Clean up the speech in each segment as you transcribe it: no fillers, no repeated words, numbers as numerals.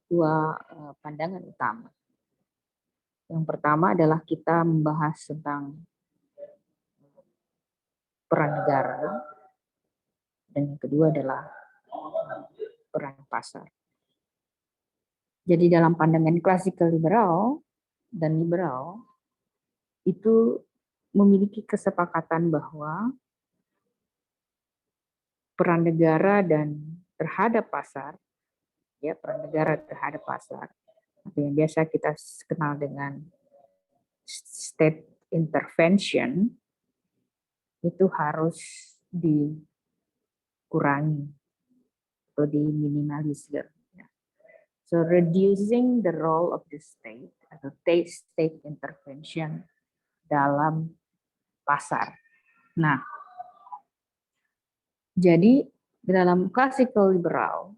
dua pandangan utama. Yang pertama adalah kita membahas tentang peran negara, dan yang kedua adalah peran pasar. Jadi dalam pandangan klasikal liberal dan liberal itu memiliki kesepakatan bahwa peran negara dan terhadap pasar, ya peran negara terhadap pasar, atau yang biasa kita kenal dengan state intervention, itu harus dikurangi atau diminimalisir. So reducing the role of the state atau state intervention dalam pasar. Nah, jadi dalam classical liberal,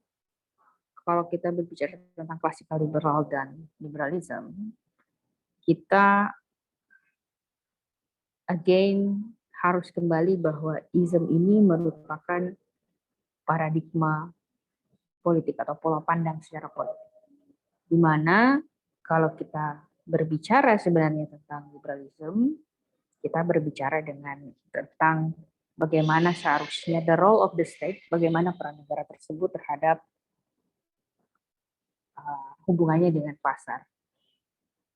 kalau kita berbicara tentang classical liberal dan liberalism, kita again harus kembali bahwa ism ini merupakan paradigma politik atau pola pandang secara politik. Di mana kalau kita berbicara sebenarnya tentang liberalism, kita berbicara tentang bagaimana seharusnya the role of the state, bagaimana peran negara tersebut terhadap hubungannya dengan pasar.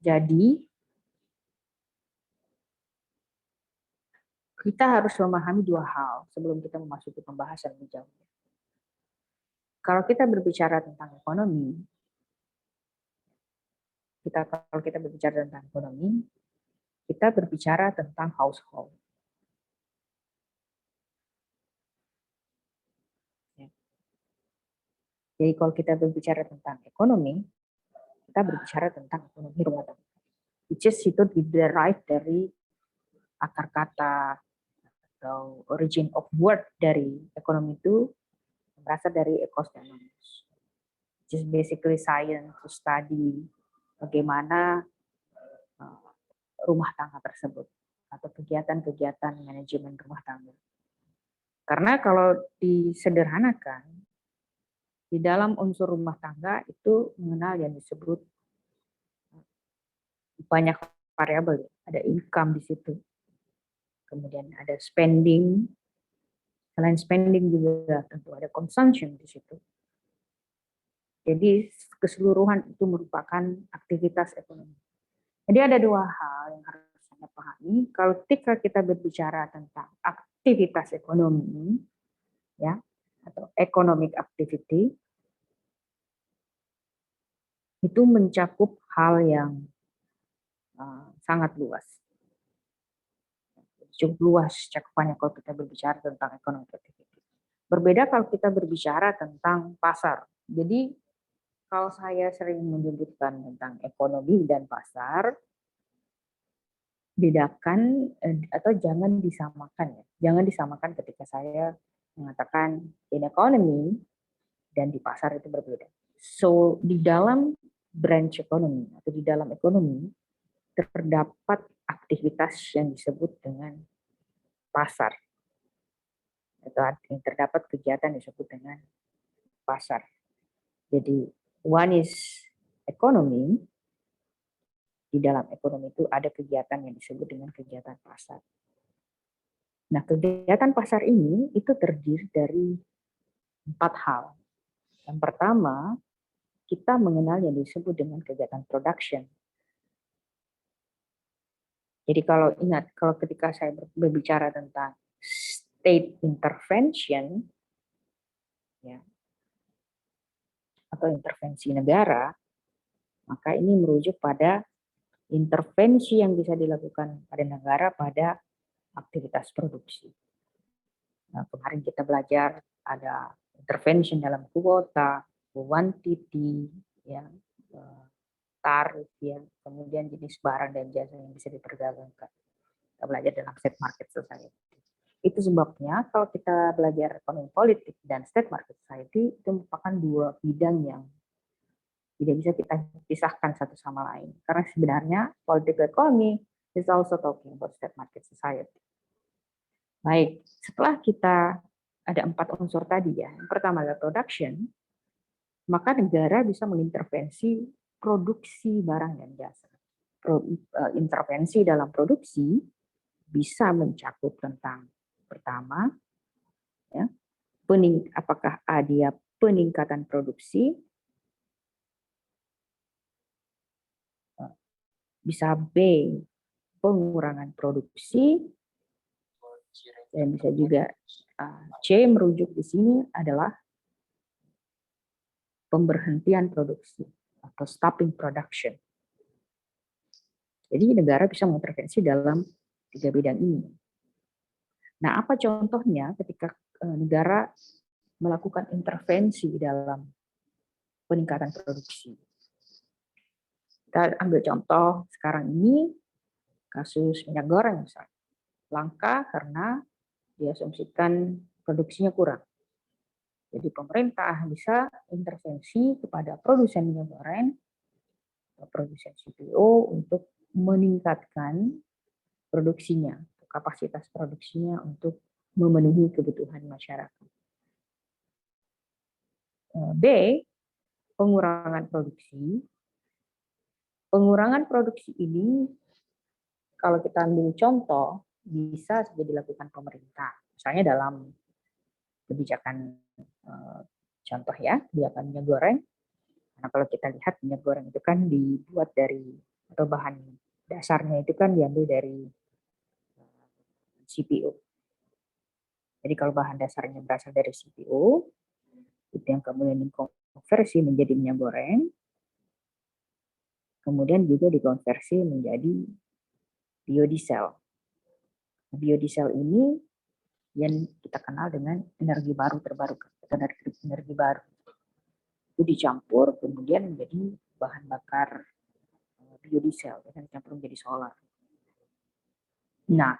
Jadi kita harus memahami dua hal sebelum kita memasuki pembahasan lebih jauh. Kalau kita berbicara tentang ekonomi, kalau kita berbicara tentang ekonomi, kita berbicara tentang household. Jadi kalau kita berbicara tentang ekonomi, kita berbicara tentang ekonomi rumah tangga. Which is itu derived dari akar kata atau origin of word dari ekonomi itu berasal dari economics. Which is basically science to study bagaimana rumah tangga tersebut atau kegiatan-kegiatan manajemen rumah tangga. Karena kalau disederhanakan, di dalam unsur rumah tangga itu mengenal yang disebut banyak variabel. Ada income di situ, kemudian ada spending, selain spending juga tentu ada consumption di situ. Jadi keseluruhan itu merupakan aktivitas ekonomi. Jadi ada dua hal yang harus Anda pahami. Kalau ketika kita berbicara tentang aktivitas ekonomi, ya, atau economic activity, itu mencakup hal yang sangat luas. Cukup luas cakupannya kalau kita berbicara tentang economic activity. Berbeda kalau kita berbicara tentang pasar. Jadi kalau saya sering menyebutkan tentang ekonomi dan pasar, bedakan atau jangan disamakan ya. Jangan disamakan ketika saya mengatakan in economy dan di pasar itu berbeda. So di dalam branch ekonomi atau di dalam ekonomi terdapat aktivitas yang disebut dengan pasar. Atau terdapat kegiatan yang disebut dengan pasar. Jadi one is ekonomi, di dalam ekonomi itu ada kegiatan yang disebut dengan kegiatan pasar. Nah, kegiatan pasar ini itu terdiri dari 4 hal. Yang pertama, kita mengenal yang disebut dengan kegiatan production. Jadi kalau ingat, kalau ketika saya berbicara tentang state intervention, ya, atau intervensi negara, maka ini merujuk pada intervensi yang bisa dilakukan pada negara pada aktivitas produksi. Nah, kemarin kita belajar ada intervention dalam kuota, quantity, ya, tarif, ya, kemudian jenis barang dan jasa yang bisa diperdagangkan. Kita belajar dalam state market society. Itu sebabnya kalau kita belajar ekonomi politik dan state market society itu merupakan dua bidang yang tidak bisa kita pisahkan satu sama lain. Karena sebenarnya political economy is also talking about state market society. Baik, setelah kita ada 4 unsur tadi ya. Yang pertama adalah production. maka negara bisa mengintervensi produksi barang dan jasa. Intervensi dalam produksi bisa mencakup tentang pertama, ya, apakah dia peningkatan produksi, bisa B pengurangan produksi, dan bisa juga C merujuk di sini adalah pemberhentian produksi atau stopping production. Jadi negara bisa mengintervensi dalam 3 bidang ini. Nah, apa contohnya ketika negara melakukan intervensi dalam peningkatan produksi? Kita ambil contoh sekarang ini kasus minyak goreng misalnya. Langka karena diasumsikan produksinya kurang. Jadi pemerintah bisa intervensi kepada produsen minyak goreng, produsen CPO untuk meningkatkan produksinya, kapasitas produksinya untuk memenuhi kebutuhan masyarakat. B, pengurangan produksi. Pengurangan produksi ini, kalau kita ambil contoh, bisa saja dilakukan pemerintah. Misalnya dalam kebijakan contoh ya, kebijakan minyak goreng. Nah, kalau kita lihat minyak goreng itu kan dibuat dari, atau bahan dasarnya itu kan diambil dari CPO. Jadi kalau bahan dasarnya berasal dari CPO, itu yang kemudian dikonversi menjadi minyak goreng, kemudian juga dikonversi menjadi biodiesel. Biodiesel ini yang kita kenal dengan energi baru terbarukan, energi baru. Itu dicampur kemudian menjadi bahan bakar biodiesel, dan dicampur menjadi solar. Nah,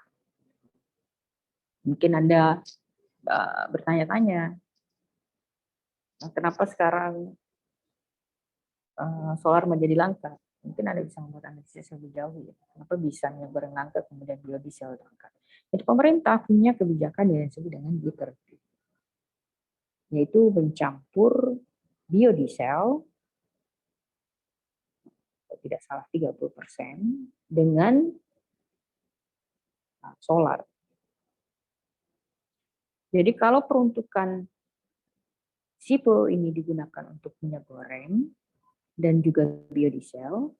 mungkin Anda bertanya-tanya, kenapa sekarang solar menjadi langka? Mungkin Anda bisa membuat analisis lebih jauh ya. Kenapa bisa minyak goreng langka kemudian biodiesel langka? Jadi pemerintah punya kebijakan yang disebut dengan B30, yaitu mencampur biodiesel, tidak salah 30%, dengan solar. Jadi kalau peruntukan CPO ini digunakan untuk minyak goreng dan juga biodiesel,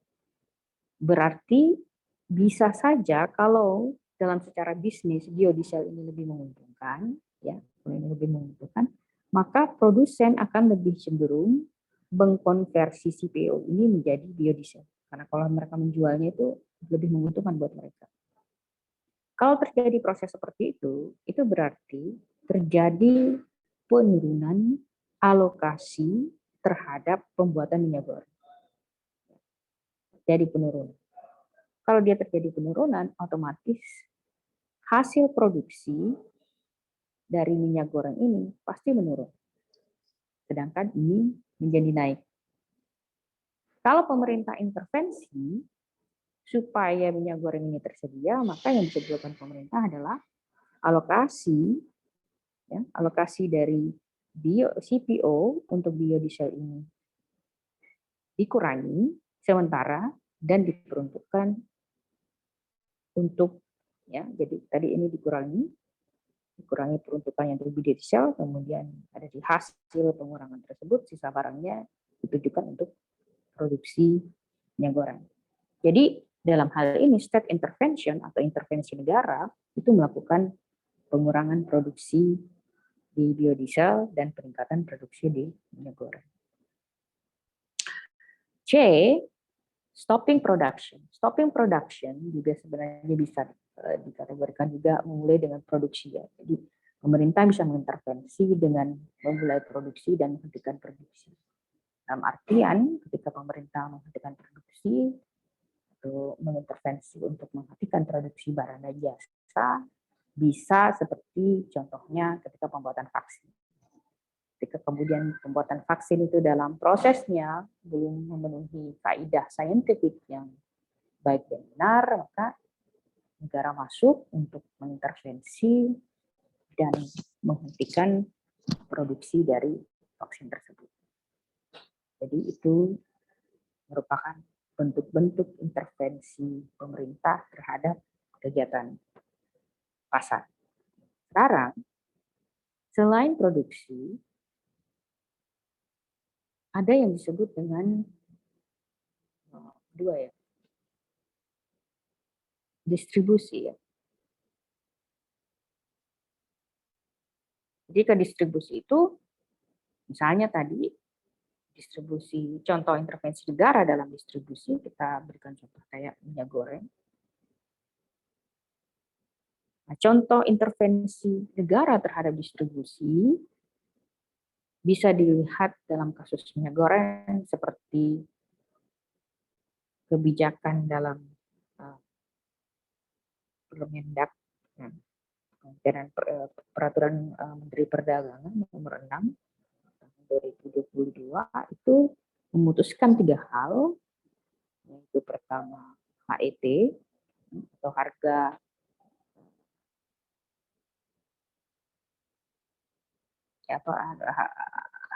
berarti bisa saja kalau dalam secara bisnis biodiesel ini lebih menguntungkan, ya, ini lebih menguntungkan, maka produsen akan lebih cenderung mengkonversi CPO ini menjadi biodiesel. Karena kalau mereka menjualnya itu lebih menguntungkan buat mereka. Kalau terjadi proses seperti itu berarti terjadi penurunan alokasi terhadap pembuatan minyak goreng. Jadi penurunan. Kalau dia terjadi penurunan, otomatis hasil produksi dari minyak goreng ini pasti menurun. Sedangkan ini menjadi naik. Kalau pemerintah intervensi supaya minyak goreng ini tersedia, maka yang bisa dilakukan pemerintah adalah alokasi, ya, alokasi dari CPO untuk biodiesel ini dikurangi sementara dan diperuntukkan untuk, ya, jadi tadi ini dikurangi peruntukannya untuk biodiesel, kemudian ada di hasil pengurangan tersebut sisa barangnya ditujukan untuk produksi minyak goreng. Jadi dalam hal ini state intervention atau intervensi negara itu melakukan pengurangan produksi di biodiesel dan peningkatan produksi di minyak goreng. C, stopping production. Stopping production juga sebenarnya bisa dikategorikan juga mulai dengan produksi ya. Jadi pemerintah bisa mengintervensi dengan memulai produksi dan menghentikan produksi. Dalam artian ketika pemerintah menghentikan produksi atau mengintervensi untuk menghentikan produksi barang dan jasa, bisa seperti contohnya ketika pembuatan vaksin. Ketika kemudian pembuatan vaksin itu dalam prosesnya belum memenuhi kaidah saintifik yang baik dan benar, maka negara masuk untuk mengintervensi dan menghentikan produksi dari vaksin tersebut. Jadi itu merupakan bentuk-bentuk intervensi pemerintah terhadap kegiatan pasar. Sekarang, selain produksi, ada yang disebut dengan dua ya, distribusi ya. Jadi ke distribusi itu, misalnya tadi distribusi, contoh intervensi negara dalam distribusi, kita berikan contoh kayak minyak goreng. Nah, contoh intervensi negara terhadap distribusi bisa dilihat dalam kasus minyak goreng seperti kebijakan dalam Permendak, dan peraturan Menteri Perdagangan nomor 6 tahun 2022 itu memutuskan 3 hal, yaitu pertama HET atau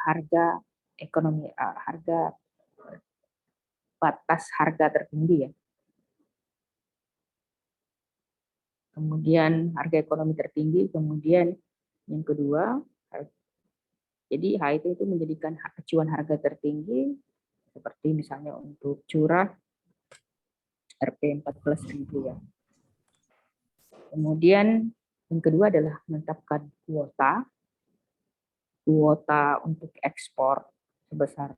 harga ekonomi, harga batas harga tertinggi ya. Kemudian harga ekonomi tertinggi, kemudian yang kedua, jadi HET itu menjadikan acuan harga tertinggi seperti misalnya untuk curah Rp 14.000 ya. Kemudian yang kedua adalah menetapkan kuota untuk ekspor sebesar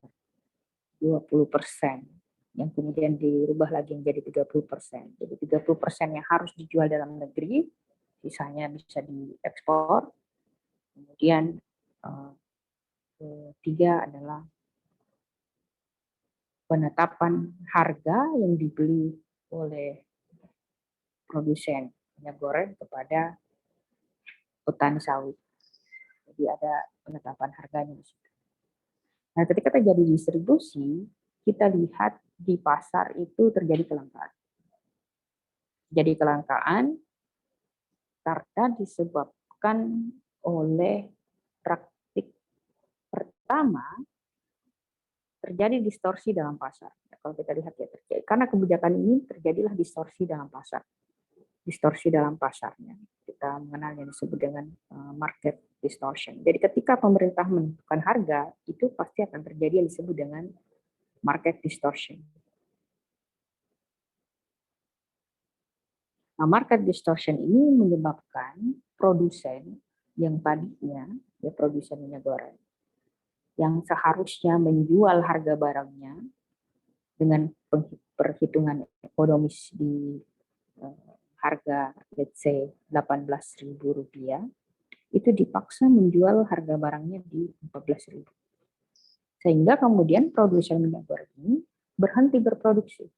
20%, yang kemudian dirubah lagi menjadi 30%. Jadi 30% yang harus dijual dalam negeri, sisanya bisa diekspor. Kemudian ketiga adalah penetapan harga yang dibeli oleh produsen minyak goreng kepada petani sawit. Jadi ada penetapan harganya di situ. Nah, ketika terjadi distribusi, kita lihat di pasar itu terjadi kelangkaan. Jadi kelangkaan karena disebabkan oleh praktik pertama, terjadi distorsi dalam pasar. Kalau kita lihat ya, terjadi karena kebijakan ini terjadilah distorsi dalam pasar. Distorsi dalam pasarnya kita mengenal yang disebut dengan market distortion. Jadi ketika pemerintah menentukan harga, itu pasti akan terjadi yang disebut dengan market distortion. Nah, market distortion ini menyebabkan produsen yang tadinya ya produsen minyak goreng yang seharusnya menjual harga barangnya dengan perhitungan ekonomis di harga let's say Rp18.000, itu dipaksa menjual harga barangnya di Rp14.000. Sehingga kemudian produsen minyak goreng ini berhenti berproduksi.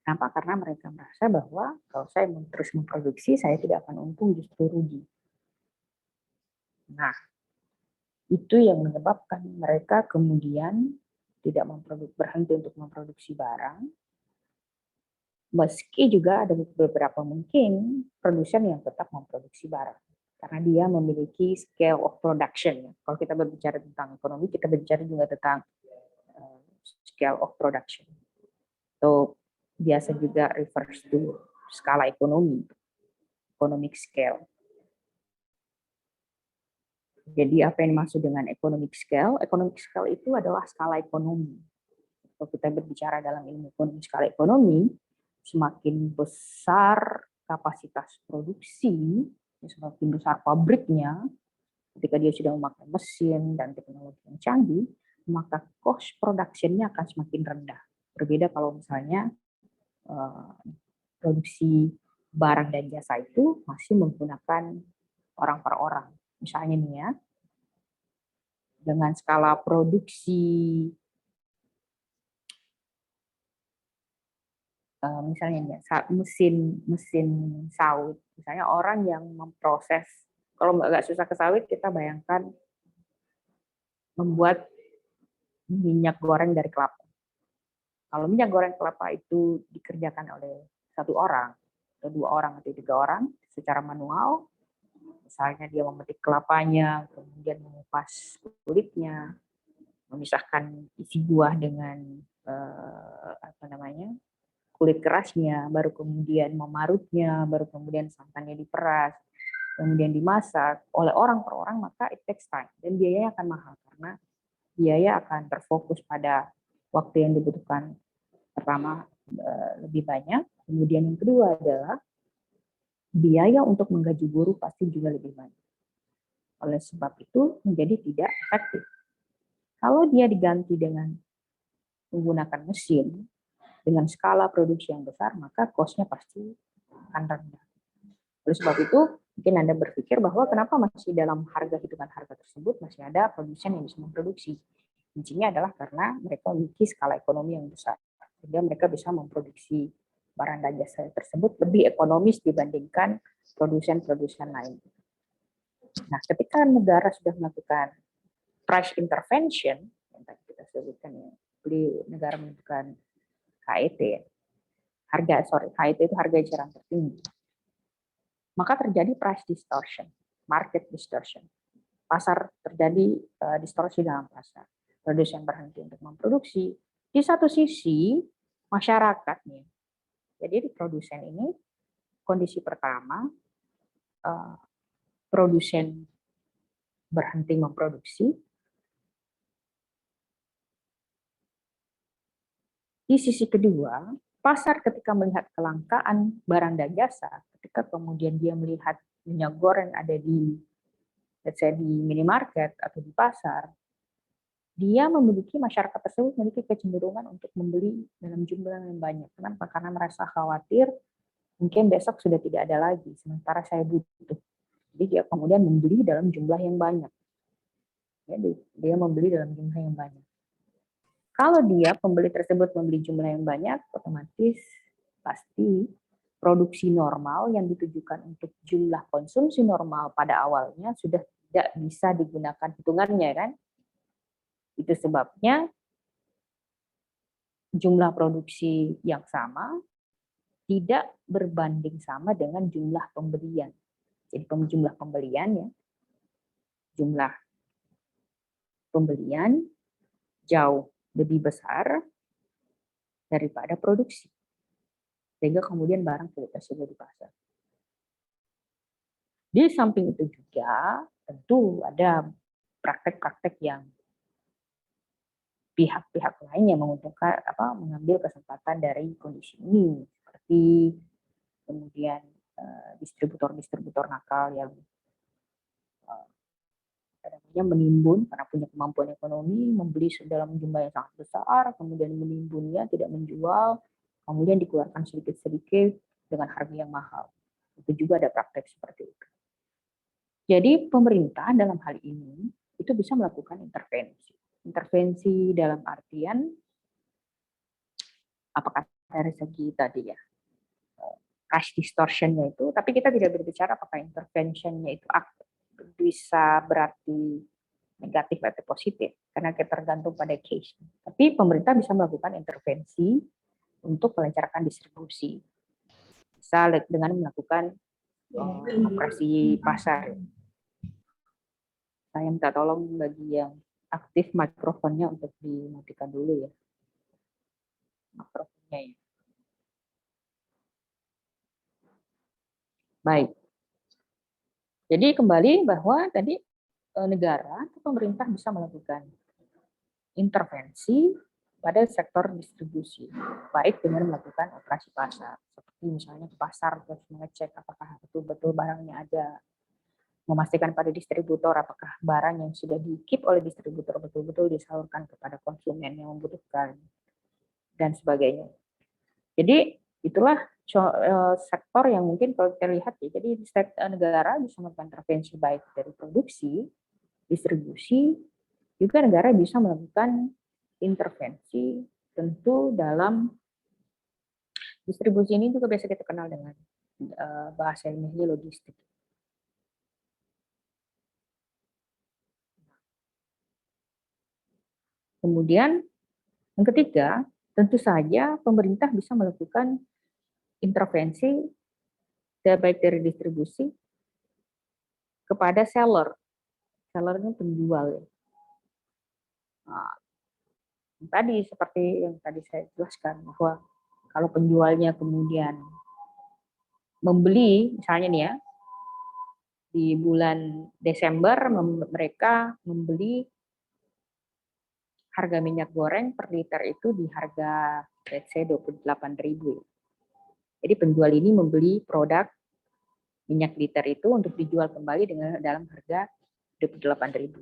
Kenapa? Karena mereka merasa bahwa kalau saya terus memproduksi, saya tidak akan untung, justru rugi. Nah, itu yang menyebabkan mereka kemudian tidak berhenti untuk memproduksi barang, meski juga ada beberapa mungkin produsen yang tetap memproduksi barang karena dia memiliki scale of production. Kalau kita berbicara tentang ekonomi, kita berbicara juga tentang scale of production. So biasa juga refers to skala ekonomi, economic scale. Jadi apa yang dimaksud dengan economic scale? Economic scale itu adalah skala ekonomi. Kalau kita berbicara dalam ilmu ekonomi, skala ekonomi, semakin besar kapasitas produksi, semakin besar pabriknya, ketika dia sudah memakai mesin dan teknologi yang canggih, maka cost production-nya akan semakin rendah. Berbeda kalau misalnya produksi barang dan jasa itu masih menggunakan orang per orang. Misalnya nih ya, dengan skala produksi misalnya mesin sawit, misalnya orang yang memproses, kalau nggak susah ke sawit, kita bayangkan membuat minyak goreng dari kelapa. Kalau minyak goreng kelapa itu dikerjakan oleh satu orang, atau 2 orang, atau 3 orang secara manual, misalnya dia memetik kelapanya, kemudian mengupas kulitnya, memisahkan isi buah dengan kulit kerasnya, baru kemudian memarutnya, baru kemudian santannya diperas, kemudian dimasak oleh orang per orang, maka it takes time dan biayanya akan mahal karena biaya akan terfokus pada waktu yang dibutuhkan pertama lebih banyak, kemudian yang kedua adalah biaya untuk menggaji buruh pasti juga lebih banyak. Oleh sebab itu menjadi tidak efektif. Kalau dia diganti dengan menggunakan mesin dengan skala produksi yang besar, maka cost-nya pasti akan rendah. Oleh sebab itu, mungkin Anda berpikir bahwa kenapa masih dalam hitungan harga tersebut masih ada produsen yang bisa memproduksi. Kuncinya adalah karena mereka memiliki skala ekonomi yang besar, sehingga mereka bisa memproduksi barang dan jasa tersebut lebih ekonomis dibandingkan produsen-produsen lain. Nah, ketika negara sudah melakukan price intervention, yang tadi kita sebutkan ya, negara menentukan HET, HET itu harga eceran tertinggi, maka terjadi price distortion, market distortion. Pasar terjadi distorsi dalam pasar. Produsen berhenti untuk memproduksi. Di satu sisi, masyarakat nih. Jadi di produsen ini, kondisi pertama, produsen berhenti memproduksi. Di sisi kedua, pasar ketika melihat kelangkaan barang dan jasa, ketika kemudian dia melihat minyak goreng ada di, let's say, di minimarket atau di pasar, dia masyarakat tersebut memiliki kecenderungan untuk membeli dalam jumlah yang banyak. Kenapa? Karena merasa khawatir mungkin besok sudah tidak ada lagi, sementara saya butuh. Jadi dia kemudian membeli dalam jumlah yang banyak. Jadi dia membeli dalam jumlah yang banyak. Kalau dia pembeli tersebut membeli jumlah yang banyak, otomatis pasti produksi normal yang ditujukan untuk jumlah konsumsi normal pada awalnya sudah tidak bisa digunakan hitungannya, kan? Itu sebabnya jumlah produksi yang sama tidak berbanding sama dengan jumlah pembelian. Jadi jumlah pembelian jauh lebih besar daripada produksi. Sehingga kemudian barang tidak tersedia di pasar. Di samping itu juga tentu ada praktek-praktek yang pihak-pihak lain yang menguntungkan mengambil kesempatan dari kondisi ini, seperti kemudian distributor-distributor nakal yang menimbun karena punya kemampuan ekonomi, membeli dalam jumlah yang sangat besar, kemudian menimbunnya, tidak menjual, kemudian dikeluarkan sedikit-sedikit dengan harga yang mahal. Itu juga ada praktek seperti itu. Jadi pemerintah dalam hal ini itu bisa melakukan intervensi. Intervensi dalam artian apakah dari segi tadi ya price distortion-nya itu, tapi kita tidak berbicara apakah intervention-nya itu bisa berarti negatif atau positif, karena tergantung pada case. Tapi pemerintah bisa melakukan intervensi untuk melancarkan distribusi. Bisa dengan melakukan operasi pasar. Saya minta tolong bagi yang aktif mikrofonnya untuk dimatikan dulu ya. Mikrofonnya ya. Baik. Jadi kembali bahwa tadi negara atau pemerintah bisa melakukan intervensi pada sektor distribusi, baik dengan melakukan operasi pasar, seperti misalnya ke pasar terus mengecek apakah betul-betul barangnya ada, memastikan pada distributor apakah barang yang sudah di-keep oleh distributor betul-betul disalurkan kepada konsumen yang membutuhkan, dan sebagainya. Jadi itulah sektor yang mungkin kalau kita lihat ya, jadi negara bisa melakukan intervensi baik dari produksi, distribusi, juga negara bisa melakukan intervensi tentu dalam distribusi ini juga biasa kita kenal dengan bahasa ilmiahnya logistik. Kemudian yang ketiga, tentu saja pemerintah bisa melakukan intervensi baik dari distribusi kepada seller. Sellernya penjual. Nah, Tadi seperti yang tadi saya jelaskan bahwa kalau penjualnya kemudian membeli, misalnya nih ya, di bulan Desember mereka membeli harga minyak goreng per liter itu di harga let's say 28.000. Jadi penjual ini membeli produk minyak liter itu untuk dijual kembali dengan dalam harga 28.000.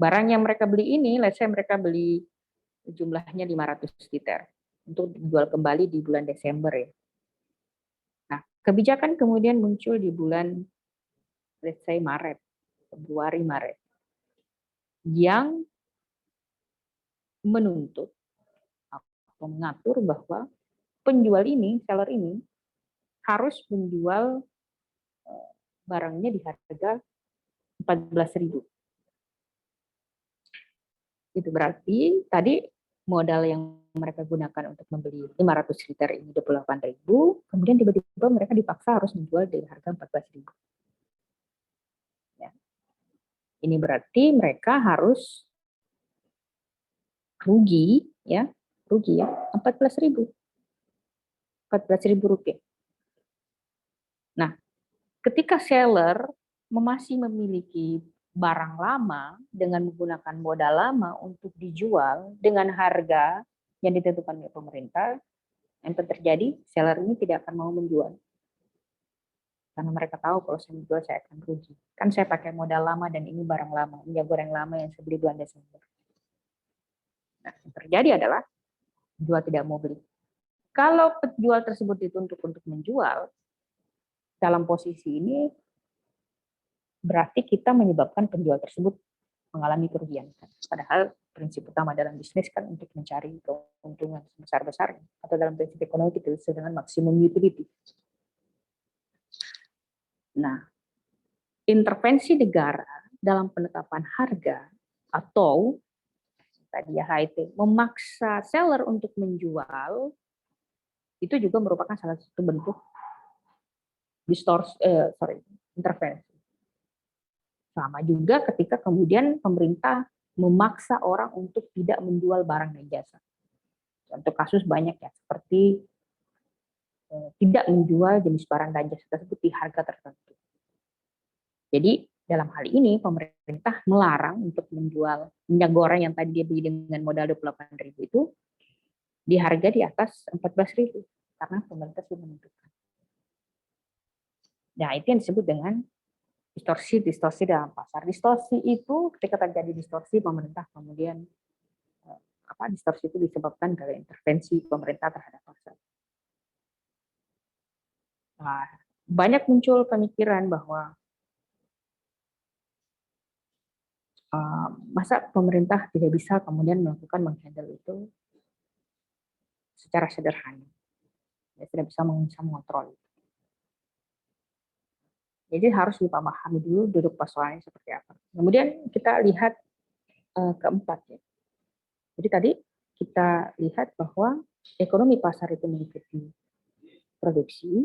Barang yang mereka beli ini, let's say mereka beli jumlahnya 500 liter untuk dijual kembali di bulan Desember ya. Nah, kebijakan kemudian muncul di bulan let's say Maret, Februari, Maret, yang menuntut atau mengatur bahwa penjual ini, seller ini, harus menjual barangnya di harga 14.000. Itu berarti tadi modal yang mereka gunakan untuk membeli 500 liter ini 28.000, kemudian tiba-tiba mereka dipaksa harus menjual di harga 14.000. Ya. Ini berarti mereka harus rugi ya 14.000 rupiah. Nah, ketika seller masih memiliki barang lama dengan menggunakan modal lama untuk dijual dengan harga yang ditentukan oleh pemerintah, yang terjadi seller ini tidak akan mau menjual. Karena mereka tahu kalau saya menjual saya akan rugi. Kan saya pakai modal lama dan ini barang lama, minyak goreng lama yang saya beli bulan Desember. Nah, yang terjadi adalah penjual tidak mau beli. Kalau penjual tersebut dituntut untuk menjual, dalam posisi ini berarti kita menyebabkan penjual tersebut mengalami kerugian. Padahal prinsip utama dalam bisnis kan untuk mencari keuntungan sebesar-besarnya. Atau dalam prinsip ekonomi kita disebut dengan maximum utility. Nah, intervensi negara dalam penetapan harga atau tadi ya HIT memaksa seller untuk menjual itu juga merupakan salah satu bentuk intervensi. Sama juga ketika kemudian pemerintah memaksa orang untuk tidak menjual barang dan jasa. Contoh kasus banyak ya, seperti tidak menjual jenis barang dan jasa tersebut di harga tertentu. Jadi dalam hal ini pemerintah melarang untuk menjual minyak goreng yang tadi dia beli dengan modal 28.000 itu di harga di atas 14.000 karena pemerintah sudah menentukan. Nah, itu yang disebut dengan distorsi dalam pasar. Distorsi itu ketika terjadi distorsi pemerintah kemudian distorsi itu disebabkan dari intervensi pemerintah terhadap pasar. Nah, banyak muncul pemikiran bahwa masa pemerintah tidak bisa kemudian melakukan menghandle itu secara sederhana, ya, tidak bisa mengontrol. Jadi harus dipahami dulu duduk persoalannya seperti apa. Kemudian kita lihat keempat ya. Jadi tadi kita lihat bahwa ekonomi pasar itu meliputi produksi,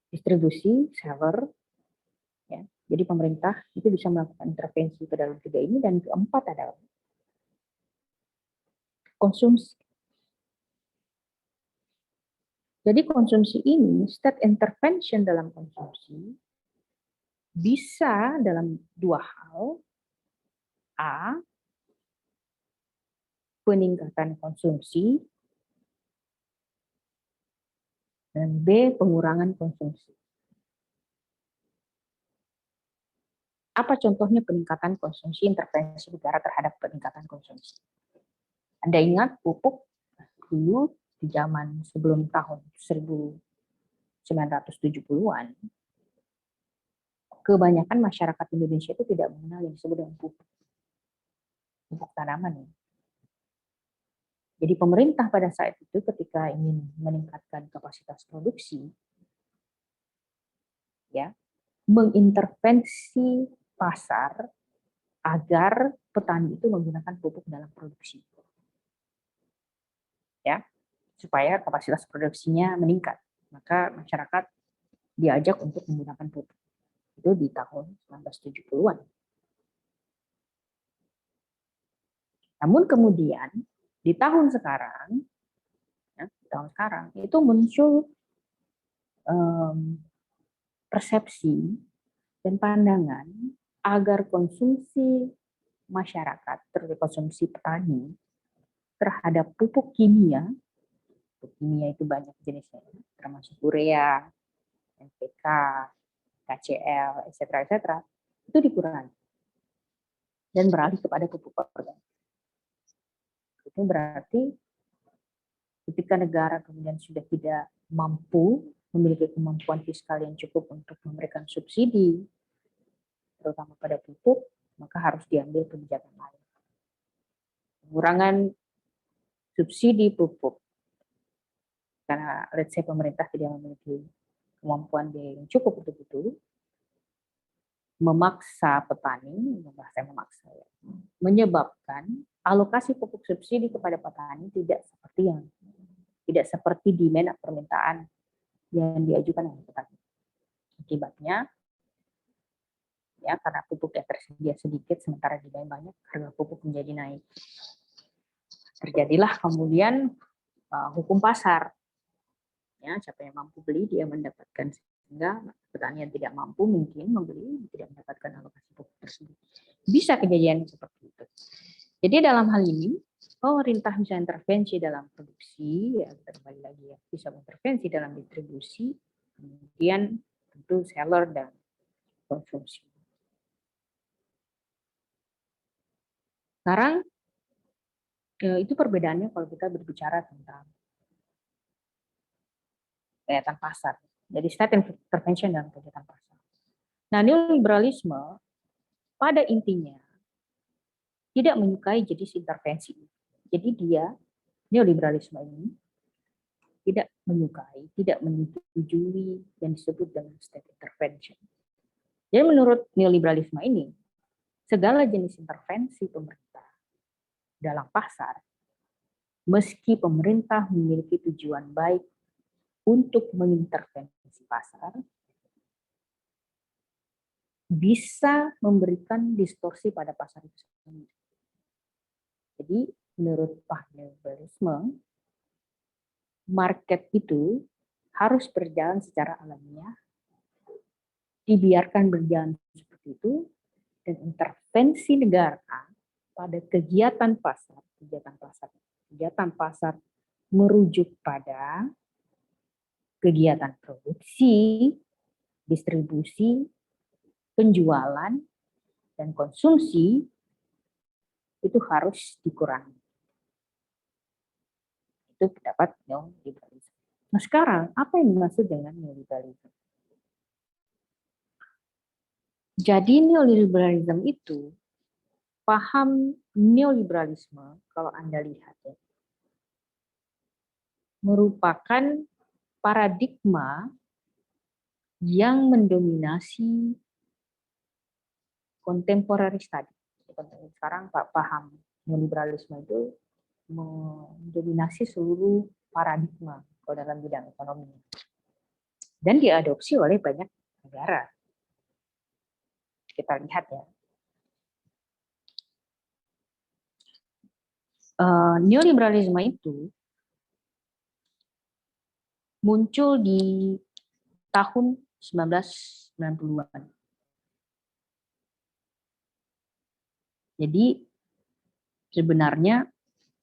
distribusi, seller, ya. Jadi pemerintah itu bisa melakukan intervensi ke dalam tiga ini, dan keempat adalah konsumsi. Jadi konsumsi ini, state intervention dalam konsumsi bisa dalam dua hal. A, peningkatan konsumsi, dan B, pengurangan konsumsi. Apa contohnya peningkatan konsumsi, intervensi negara terhadap peningkatan konsumsi? Anda ingat pupuk dulu di zaman sebelum tahun 1970-an, kebanyakan masyarakat Indonesia itu tidak mengenal yang disebut dengan pupuk tanaman. Jadi pemerintah pada saat itu ketika ingin meningkatkan kapasitas produksi, ya, mengintervensi pasar agar petani itu menggunakan pupuk dalam produksi, ya, supaya kapasitas produksinya meningkat. Maka masyarakat diajak untuk menggunakan pupuk. Itu di tahun 1970-an. Namun kemudian di tahun sekarang, itu muncul persepsi dan pandangan agar konsumsi masyarakat, terutama konsumsi petani terhadap pupuk kimia itu banyak jenisnya, termasuk urea, NPK, KCL, etc., itu dikurangi dan beralih kepada pupuk organik. Itu berarti ketika negara kemudian sudah tidak mampu memiliki kemampuan fiskal yang cukup untuk memberikan subsidi, terutama pada pupuk, maka harus diambil kebijakan lain. Pengurangan subsidi pupuk, karena let's say pemerintah tidak memiliki kemampuan yang cukup untuk itu, memaksa petani, menyebabkan alokasi pupuk subsidi kepada petani tidak seperti demand permintaan yang diajukan oleh petani. Akibatnya, ya karena pupuk yang tersedia sedikit sementara demand banyak, harga pupuk menjadi naik. Terjadilah kemudian hukum pasar. Ya, siapa yang mampu beli dia mendapatkan, sehingga petani yang tidak mampu mungkin membeli tidak mendapatkan alokasi pupuk tersebut. Bisa kejadian seperti itu. Jadi dalam hal ini pemerintah bisa intervensi dalam produksi, ya kembali lagi ya, bisa intervensi dalam distribusi, kemudian tentu seller dan konsumsi. Sekarang itu perbedaannya kalau kita berbicara tentang kegiatan pasar. Jadi state intervention dalam kegiatan pasar. Nah, neoliberalisme pada intinya tidak menyukai jenis intervensi. Jadi dia, neoliberalisme ini tidak menyukai, tidak menyetujui yang disebut dengan state intervention. Jadi menurut neoliberalisme ini, segala jenis intervensi pemerintah dalam pasar, meski pemerintah memiliki tujuan baik untuk mengintervensi pasar, bisa memberikan distorsi pada pasar itu sendiri. Jadi menurut neoliberalisme, market itu harus berjalan secara alamiah, dibiarkan berjalan seperti itu, dan intervensi negara pada kegiatan pasar merujuk pada kegiatan produksi, distribusi, penjualan, dan konsumsi itu harus dikurangi. Itu pendapat neoliberalisme. Nah sekarang, apa yang dimaksud dengan neoliberalisme? Jadi neoliberalisme itu, paham neoliberalisme, kalau Anda lihat ya, merupakan paradigma yang mendominasi kontemporer tadi. Sekarang paham neoliberalisme itu mendominasi seluruh paradigma dalam bidang ekonomi. Dan diadopsi oleh banyak negara. Kita lihat ya. Neoliberalisme itu muncul di tahun 1990-an. Jadi sebenarnya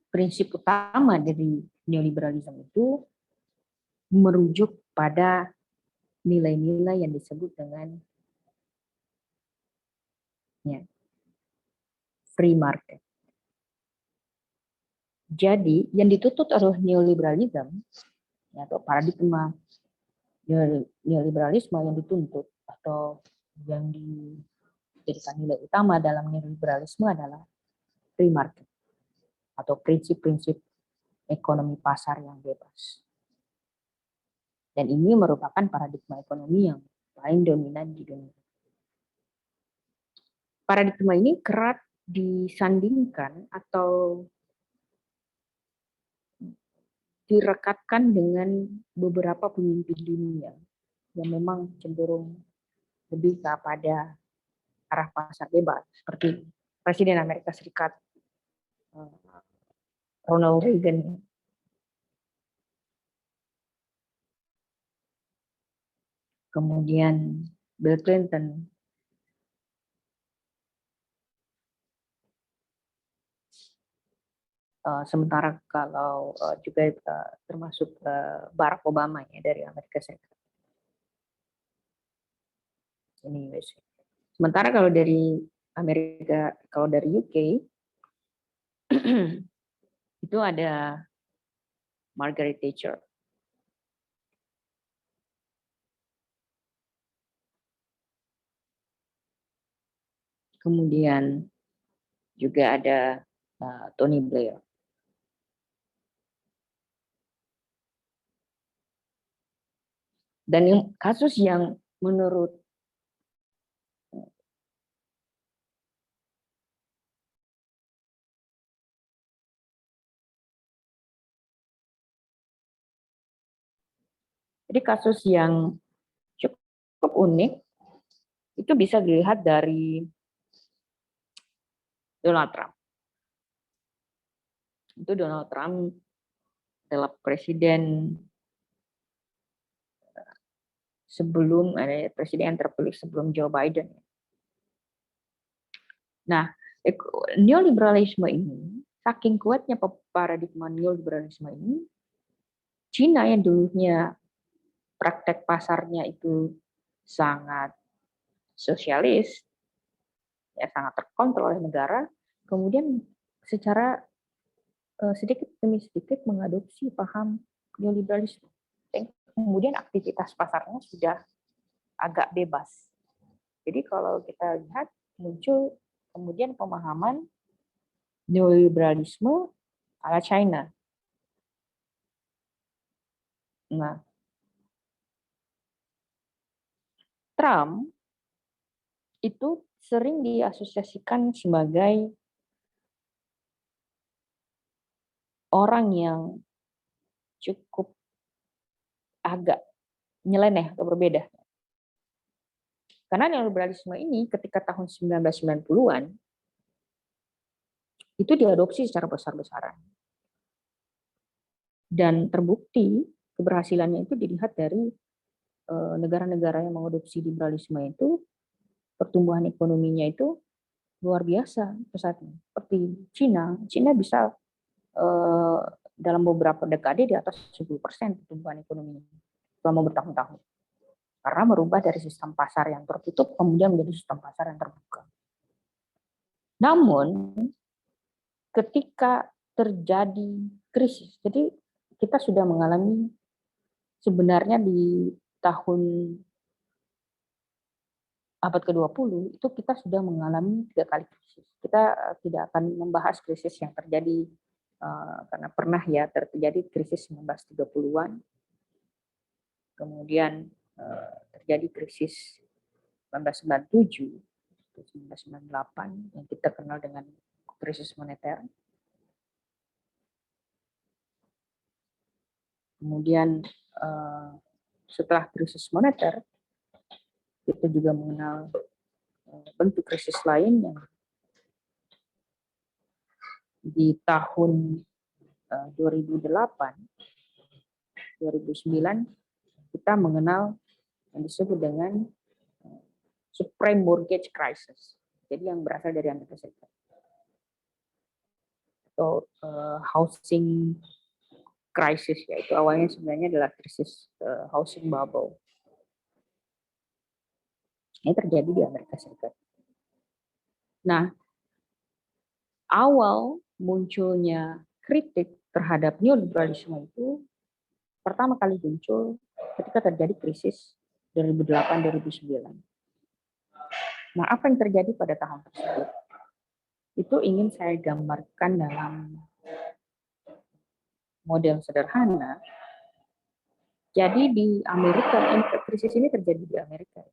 prinsip utama dari neoliberalisme itu merujuk pada nilai-nilai yang disebut dengan free market. Jadi yang dituntut oleh neoliberalisme atau paradigma neoliberalisme yang dituntut atau yang dijadikan nilai utama dalam neoliberalisme adalah free market atau prinsip-prinsip ekonomi pasar yang bebas. Dan ini merupakan paradigma ekonomi yang paling dominan di dunia. Paradigma ini kerap disandingkan atau direkatkan dengan beberapa pemimpin dunia yang memang cenderung lebih kepada arah pasar bebas, seperti Presiden Amerika Serikat Ronald Reagan. Kemudian Bill Clinton. Sementara kalau juga termasuk Barack Obama ya dari Amerika Serikat. Ini USA. Sementara kalau dari Amerika, kalau dari UK itu ada Margaret Thatcher. Kemudian juga ada Tony Blair. Dan kasus yang menurut jadi kasus yang cukup unik itu bisa dilihat dari Donald Trump. Itu Donald Trump adalah presiden presiden yang terpilih sebelum Joe Biden. Nah, neoliberalisme ini, saking kuatnya paradigma neoliberalisme ini, Cina yang dulunya praktek pasarnya itu sangat sosialis, ya sangat terkontrol oleh negara, kemudian secara sedikit demi sedikit mengadopsi paham neoliberalisme. Kemudian aktivitas pasarnya sudah agak bebas. Jadi kalau kita lihat muncul kemudian pemahaman neoliberalisme ala China. Nah, Trump itu sering diasosiasikan sebagai orang yang cukup agak nyeleneh atau berbeda. Karena neoliberalisme ini ketika tahun 1990-an itu diadopsi secara besar-besaran. Dan terbukti keberhasilannya itu dilihat dari negara-negara yang mengadopsi liberalisme itu, pertumbuhan ekonominya itu luar biasa pesatnya. Seperti Cina bisa dalam beberapa dekade di atas 10% pertumbuhan ekonominya selama bertahun-tahun. Karena merubah dari sistem pasar yang tertutup kemudian menjadi sistem pasar yang terbuka. Namun ketika terjadi krisis, jadi kita sudah mengalami sebenarnya di tahun abad ke-20 itu kita sudah mengalami 3 kali krisis. Kita tidak akan membahas krisis yang terjadi karena pernah ya terjadi krisis 1930-an. Kemudian terjadi krisis 1997, 1998 yang kita kenal dengan krisis moneter. Kemudian setelah krisis moneter kita juga mengenal bentuk krisis lain yang di tahun 2008, 2009 kita mengenal yang disebut dengan subprime mortgage crisis. Jadi yang berasal dari Amerika Serikat. Atau housing crisis, yaitu awalnya sebenarnya adalah krisis housing bubble. Ini terjadi di Amerika Serikat. Nah, awal munculnya kritik terhadap neoliberalisme itu pertama kali muncul ketika terjadi krisis 2008-2009. Nah, apa yang terjadi pada tahun tersebut? Itu ingin saya gambarkan dalam model sederhana. Jadi di Amerika, krisis ini terjadi di Amerika.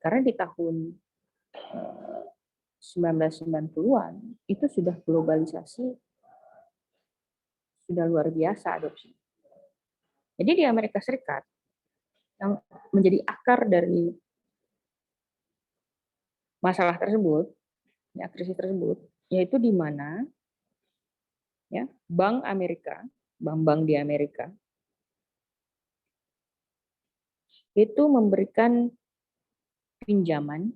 Karena di tahun 1990-an itu sudah globalisasi, sudah luar biasa adopsi. Jadi di Amerika Serikat yang menjadi akar dari masalah tersebut, ya, krisis tersebut, yaitu di mana ya bank Amerika, bank-bank di Amerika itu memberikan pinjaman,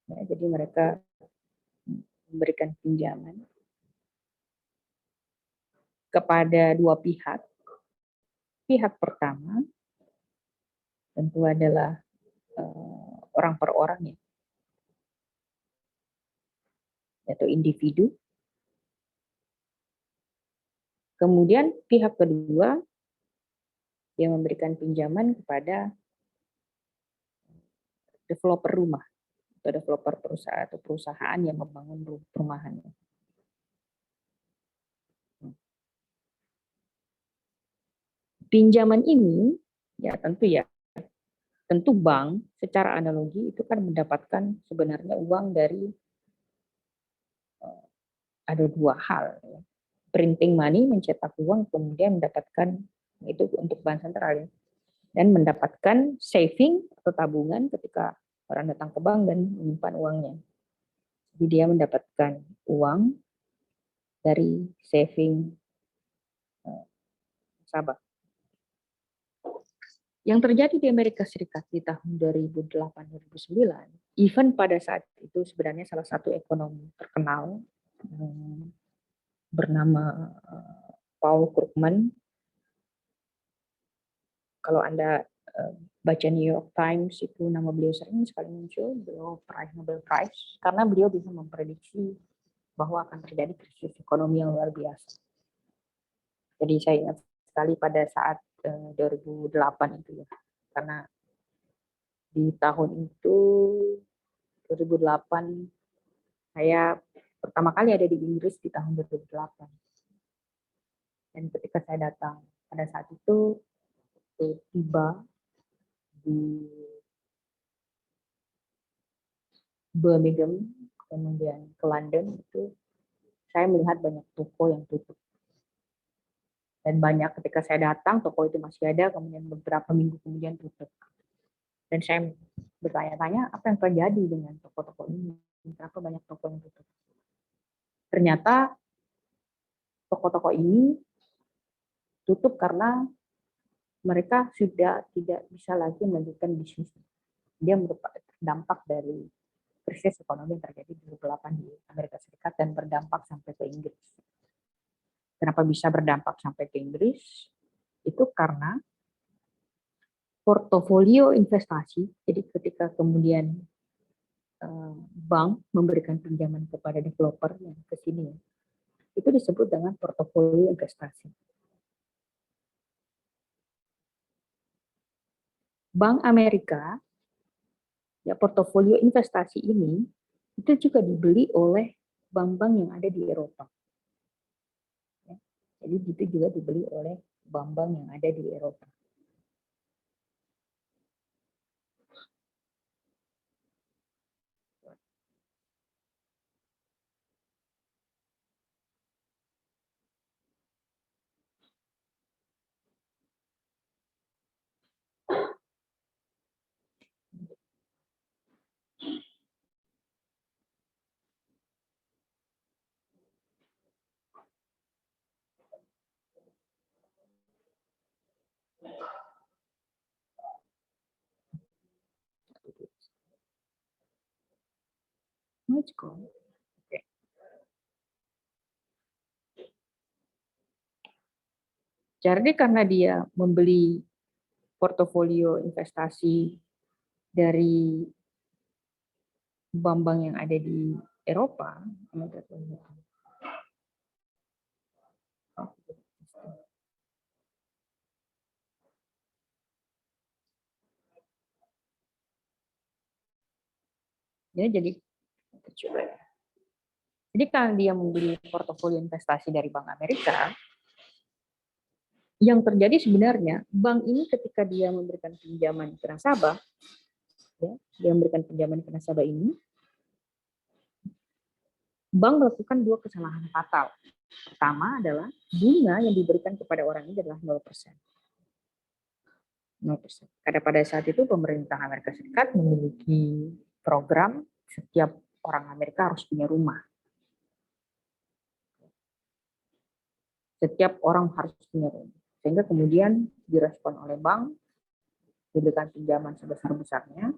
ya, jadi mereka memberikan pinjaman kepada dua pihak. Pihak pertama tentu adalah orang per orang, ya, yaitu individu. Kemudian pihak kedua yang memberikan pinjaman kepada developer rumah atau developer perusahaan atau perusahaan yang membangun perumahan. Pinjaman ini ya tentu bank secara analogi itu kan mendapatkan sebenarnya uang dari ada dua hal, ya. Printing money, mencetak uang, kemudian mendapatkan itu untuk bank sentral, ya. Dan mendapatkan saving atau tabungan ketika orang datang ke bank dan menyimpan uangnya. Jadi dia mendapatkan uang dari saving nasabah. Yang terjadi di Amerika Serikat di tahun 2008-2009, even pada saat itu sebenarnya salah satu ekonomi terkenal bernama Paul Krugman. Kalau Anda baca New York Times, itu nama beliau sering sekali muncul, beliau peraih Nobel Prize, karena beliau bisa memprediksi bahwa akan terjadi krisis ekonomi yang luar biasa. Jadi saya ingat sekali pada saat 2008 itu, ya, karena di tahun itu 2008 saya pertama kali ada di Inggris di tahun 2008. Dan ketika saya datang pada saat itu tiba di Birmingham, kemudian ke London, itu saya melihat banyak toko yang tutup. Dan banyak ketika saya datang, toko itu masih ada, kemudian beberapa minggu kemudian tutup. Dan saya bertanya-tanya, apa yang terjadi dengan toko-toko ini? Kenapa banyak toko yang tutup? Ternyata toko-toko ini tutup karena mereka sudah tidak bisa lagi melanjutkan bisnis. Dia merupakan dampak dari krisis ekonomi yang terjadi di 2008 di Amerika Serikat dan berdampak sampai ke Inggris. Kenapa bisa berdampak sampai ke Inggris? Itu karena portofolio investasi. Jadi ketika kemudian bank memberikan pinjaman kepada developer yang ke sini, itu disebut dengan portofolio investasi. Bank Amerika, ya, portofolio investasi ini itu juga dibeli oleh bank-bank yang ada di Eropa. Ya, jadi itu juga dibeli oleh bank-bank yang ada di Eropa. Let's go. Oke. Jadi karena dia membeli portofolio investasi dari bank-bank yang ada di Eropa, ya, jadi coba ya. Jadi kalau dia membeli portofolio investasi dari Bank Amerika, yang terjadi sebenarnya bank ini ketika dia memberikan pinjaman ke nasabah, ya, dia memberikan pinjaman ke nasabah ini, bank melakukan dua kesalahan fatal. Pertama adalah bunga yang diberikan kepada orang ini adalah 0%. 0%. Karena pada saat itu pemerintah Amerika Serikat memiliki program setiap orang Amerika harus punya rumah. Setiap orang harus punya rumah. Sehingga kemudian direspon oleh bank, diberikan pinjaman sebesar-besarnya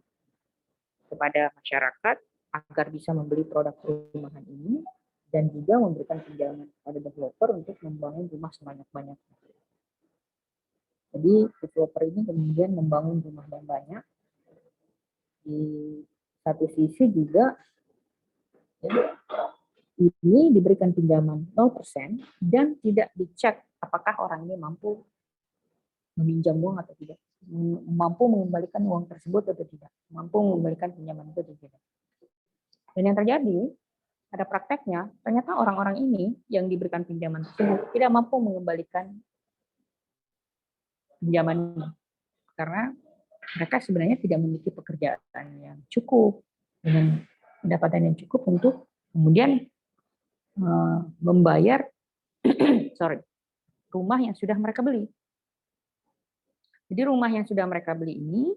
kepada masyarakat agar bisa membeli produk perumahan ini, dan juga memberikan pinjaman kepada developer untuk membangun rumah sebanyak-banyaknya. Jadi developer ini kemudian membangun rumah yang banyak. Di satu sisi juga ini diberikan pinjaman 0% dan tidak dicek apakah orang ini mampu meminjam uang atau tidak, mampu mengembalikan uang tersebut atau tidak, mampu mengembalikan pinjaman itu atau tidak. Dan yang terjadi, ada prakteknya, ternyata orang-orang ini yang diberikan pinjaman tersebut tidak mampu mengembalikan pinjaman karena mereka sebenarnya tidak memiliki pekerjaan yang cukup dengan pendapatan yang cukup untuk kemudian membayar rumah yang sudah mereka beli. Jadi rumah yang sudah mereka beli ini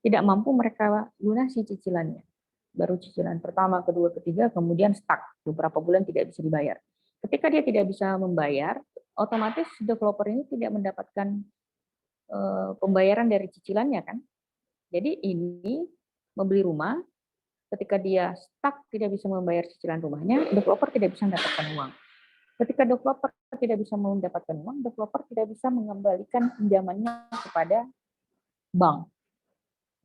tidak mampu mereka lunasi cicilannya. Baru cicilan pertama, kedua, ketiga, kemudian stuck. Beberapa bulan tidak bisa dibayar. Ketika dia tidak bisa membayar, otomatis developer ini tidak mendapatkan pembayaran dari cicilannya kan. Jadi ini membeli rumah, ketika dia stuck tidak bisa membayar cicilan rumahnya, developer tidak bisa mendapatkan uang. Ketika developer tidak bisa mendapatkan uang, developer tidak bisa mengembalikan pinjamannya kepada bank.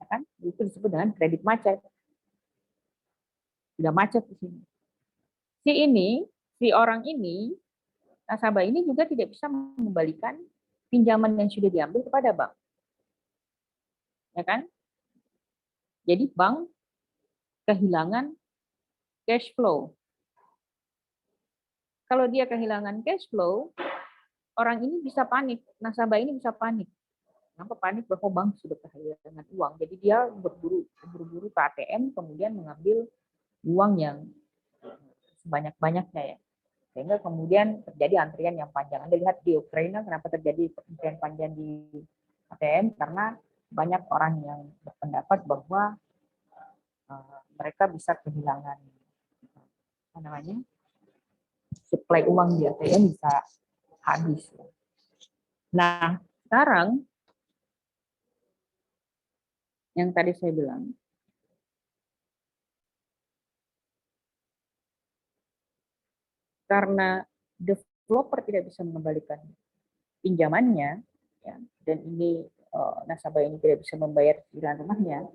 Ya kan? Itu disebut dengan kredit macet. Sudah macet di sini. Si orang ini, nasabah ini juga tidak bisa mengembalikan pinjaman yang sudah diambil kepada bank. Ya kan? Jadi bank kehilangan cash flow. Kalau dia kehilangan cash flow, orang ini bisa panik, nasabah ini bisa panik. Kenapa panik? Bahwa bank sudah kehilangan uang. Jadi dia berburu ke ATM, kemudian mengambil uang yang sebanyak-banyaknya ya. Sehingga kemudian terjadi antrian yang panjang. Anda lihat di Ukraina kenapa terjadi antrian panjang di ATM? Karena banyak orang yang berpendapat bahwa mereka bisa kehilangan suplai uang di ATM bisa habis. Nah, sekarang yang tadi saya bilang, karena developer tidak bisa mengembalikan pinjamannya, ya, dan ini nasabah ini tidak bisa membayar cicilan rumahnya,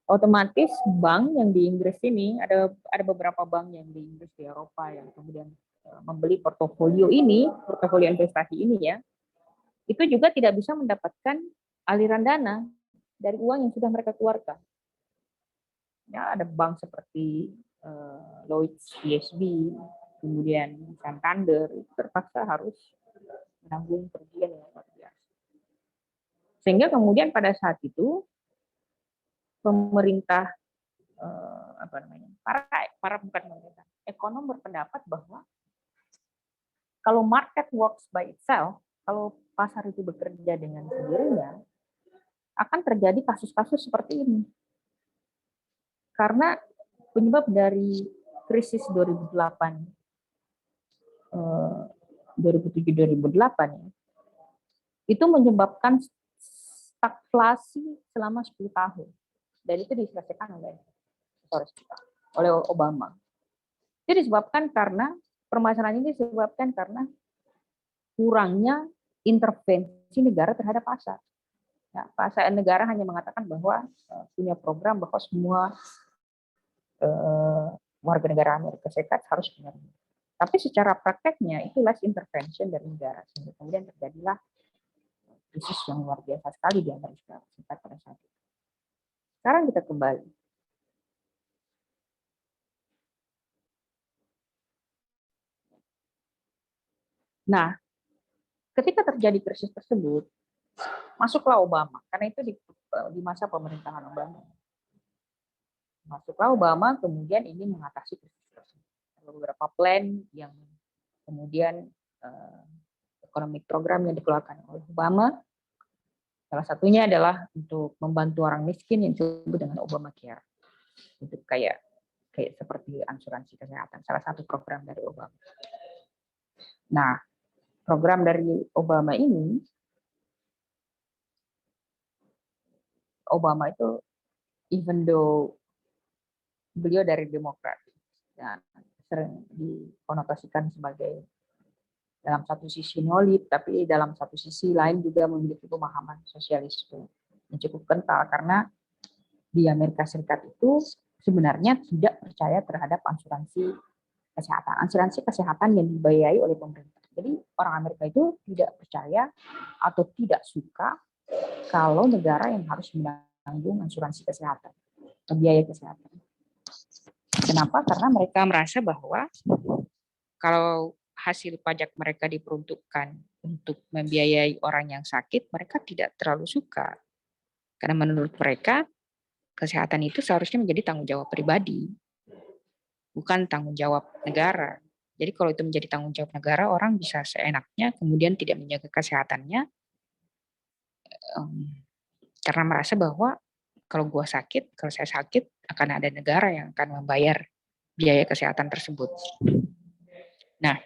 otomatis bank yang di Inggris ini, ada beberapa bank yang di Inggris, di Eropa yang kemudian membeli portofolio investasi ini ya, itu juga tidak bisa mendapatkan aliran dana dari uang yang sudah mereka keluarkan. Ya, ada bank seperti Lloyds, PSB, kemudian Santander, itu terpaksa harus menanggung kerugian yang luar biasa. Sehingga kemudian pada saat itu pemerintah ekonom berpendapat bahwa kalau market works by itself, kalau pasar itu bekerja dengan sendirinya, akan terjadi kasus-kasus seperti ini. Karena penyebab dari krisis 2007-2008 itu menyebabkan stagflasi selama 10 tahun. Dan itu diselesaikan oleh Obama. Itu disebabkan karena permasalahan ini disebabkan karena kurangnya intervensi negara terhadap pasar. Ya, pasar negara hanya mengatakan bahwa punya program bahwa semua warga negara Amerika Serikat harus punya rumah. Tapi secara prakteknya itu less intervention dari negara, sehingga kemudian terjadilah krisis yang luar biasa sekali di Amerika Serikat pada saat itu. Sekarang kita kembali. Nah, ketika terjadi krisis tersebut, masuklah Obama, karena itu di masa pemerintahan Obama. Masuklah Obama, kemudian ini mengatasi krisis tersebut. Ada beberapa plan yang kemudian economic program yang dikeluarkan oleh Obama. Salah satunya adalah untuk membantu orang miskin yang disebut dengan Obamacare. Itu kayak seperti asuransi kesehatan, salah satu program dari Obama. Nah, program dari Obama ini, Obama itu even though beliau dari Demokrat, dan sering dikonotasikan sebagai dalam satu sisi neolib, tapi dalam satu sisi lain juga memiliki pemahaman sosialisme yang cukup kental, karena di Amerika Serikat itu sebenarnya tidak percaya terhadap asuransi kesehatan yang dibiayai oleh pemerintah. Jadi orang Amerika itu tidak percaya atau tidak suka kalau negara yang harus menanggung asuransi kesehatan, biaya kesehatan. Kenapa? Karena mereka merasa bahwa kalau hasil pajak mereka diperuntukkan untuk membiayai orang yang sakit, mereka tidak terlalu suka. Karena menurut mereka, kesehatan itu seharusnya menjadi tanggung jawab pribadi, bukan tanggung jawab negara. Jadi kalau itu menjadi tanggung jawab negara, orang bisa seenaknya kemudian tidak menjaga kesehatannya karena merasa bahwa kalau saya sakit, akan ada negara yang akan membayar biaya kesehatan tersebut. Nah,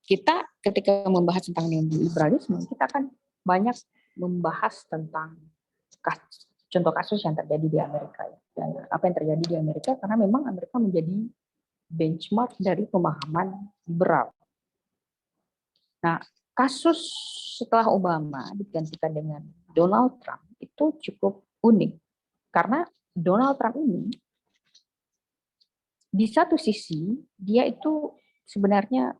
kita ketika membahas tentang neoliberalisme, kita akan banyak membahas tentang contoh kasus yang terjadi di Amerika. Dan apa yang terjadi di Amerika, karena memang Amerika menjadi benchmark dari pemahaman liberal. Nah, kasus setelah Obama digantikan dengan Donald Trump itu cukup unik. Karena Donald Trump ini, di satu sisi, dia itu sebenarnya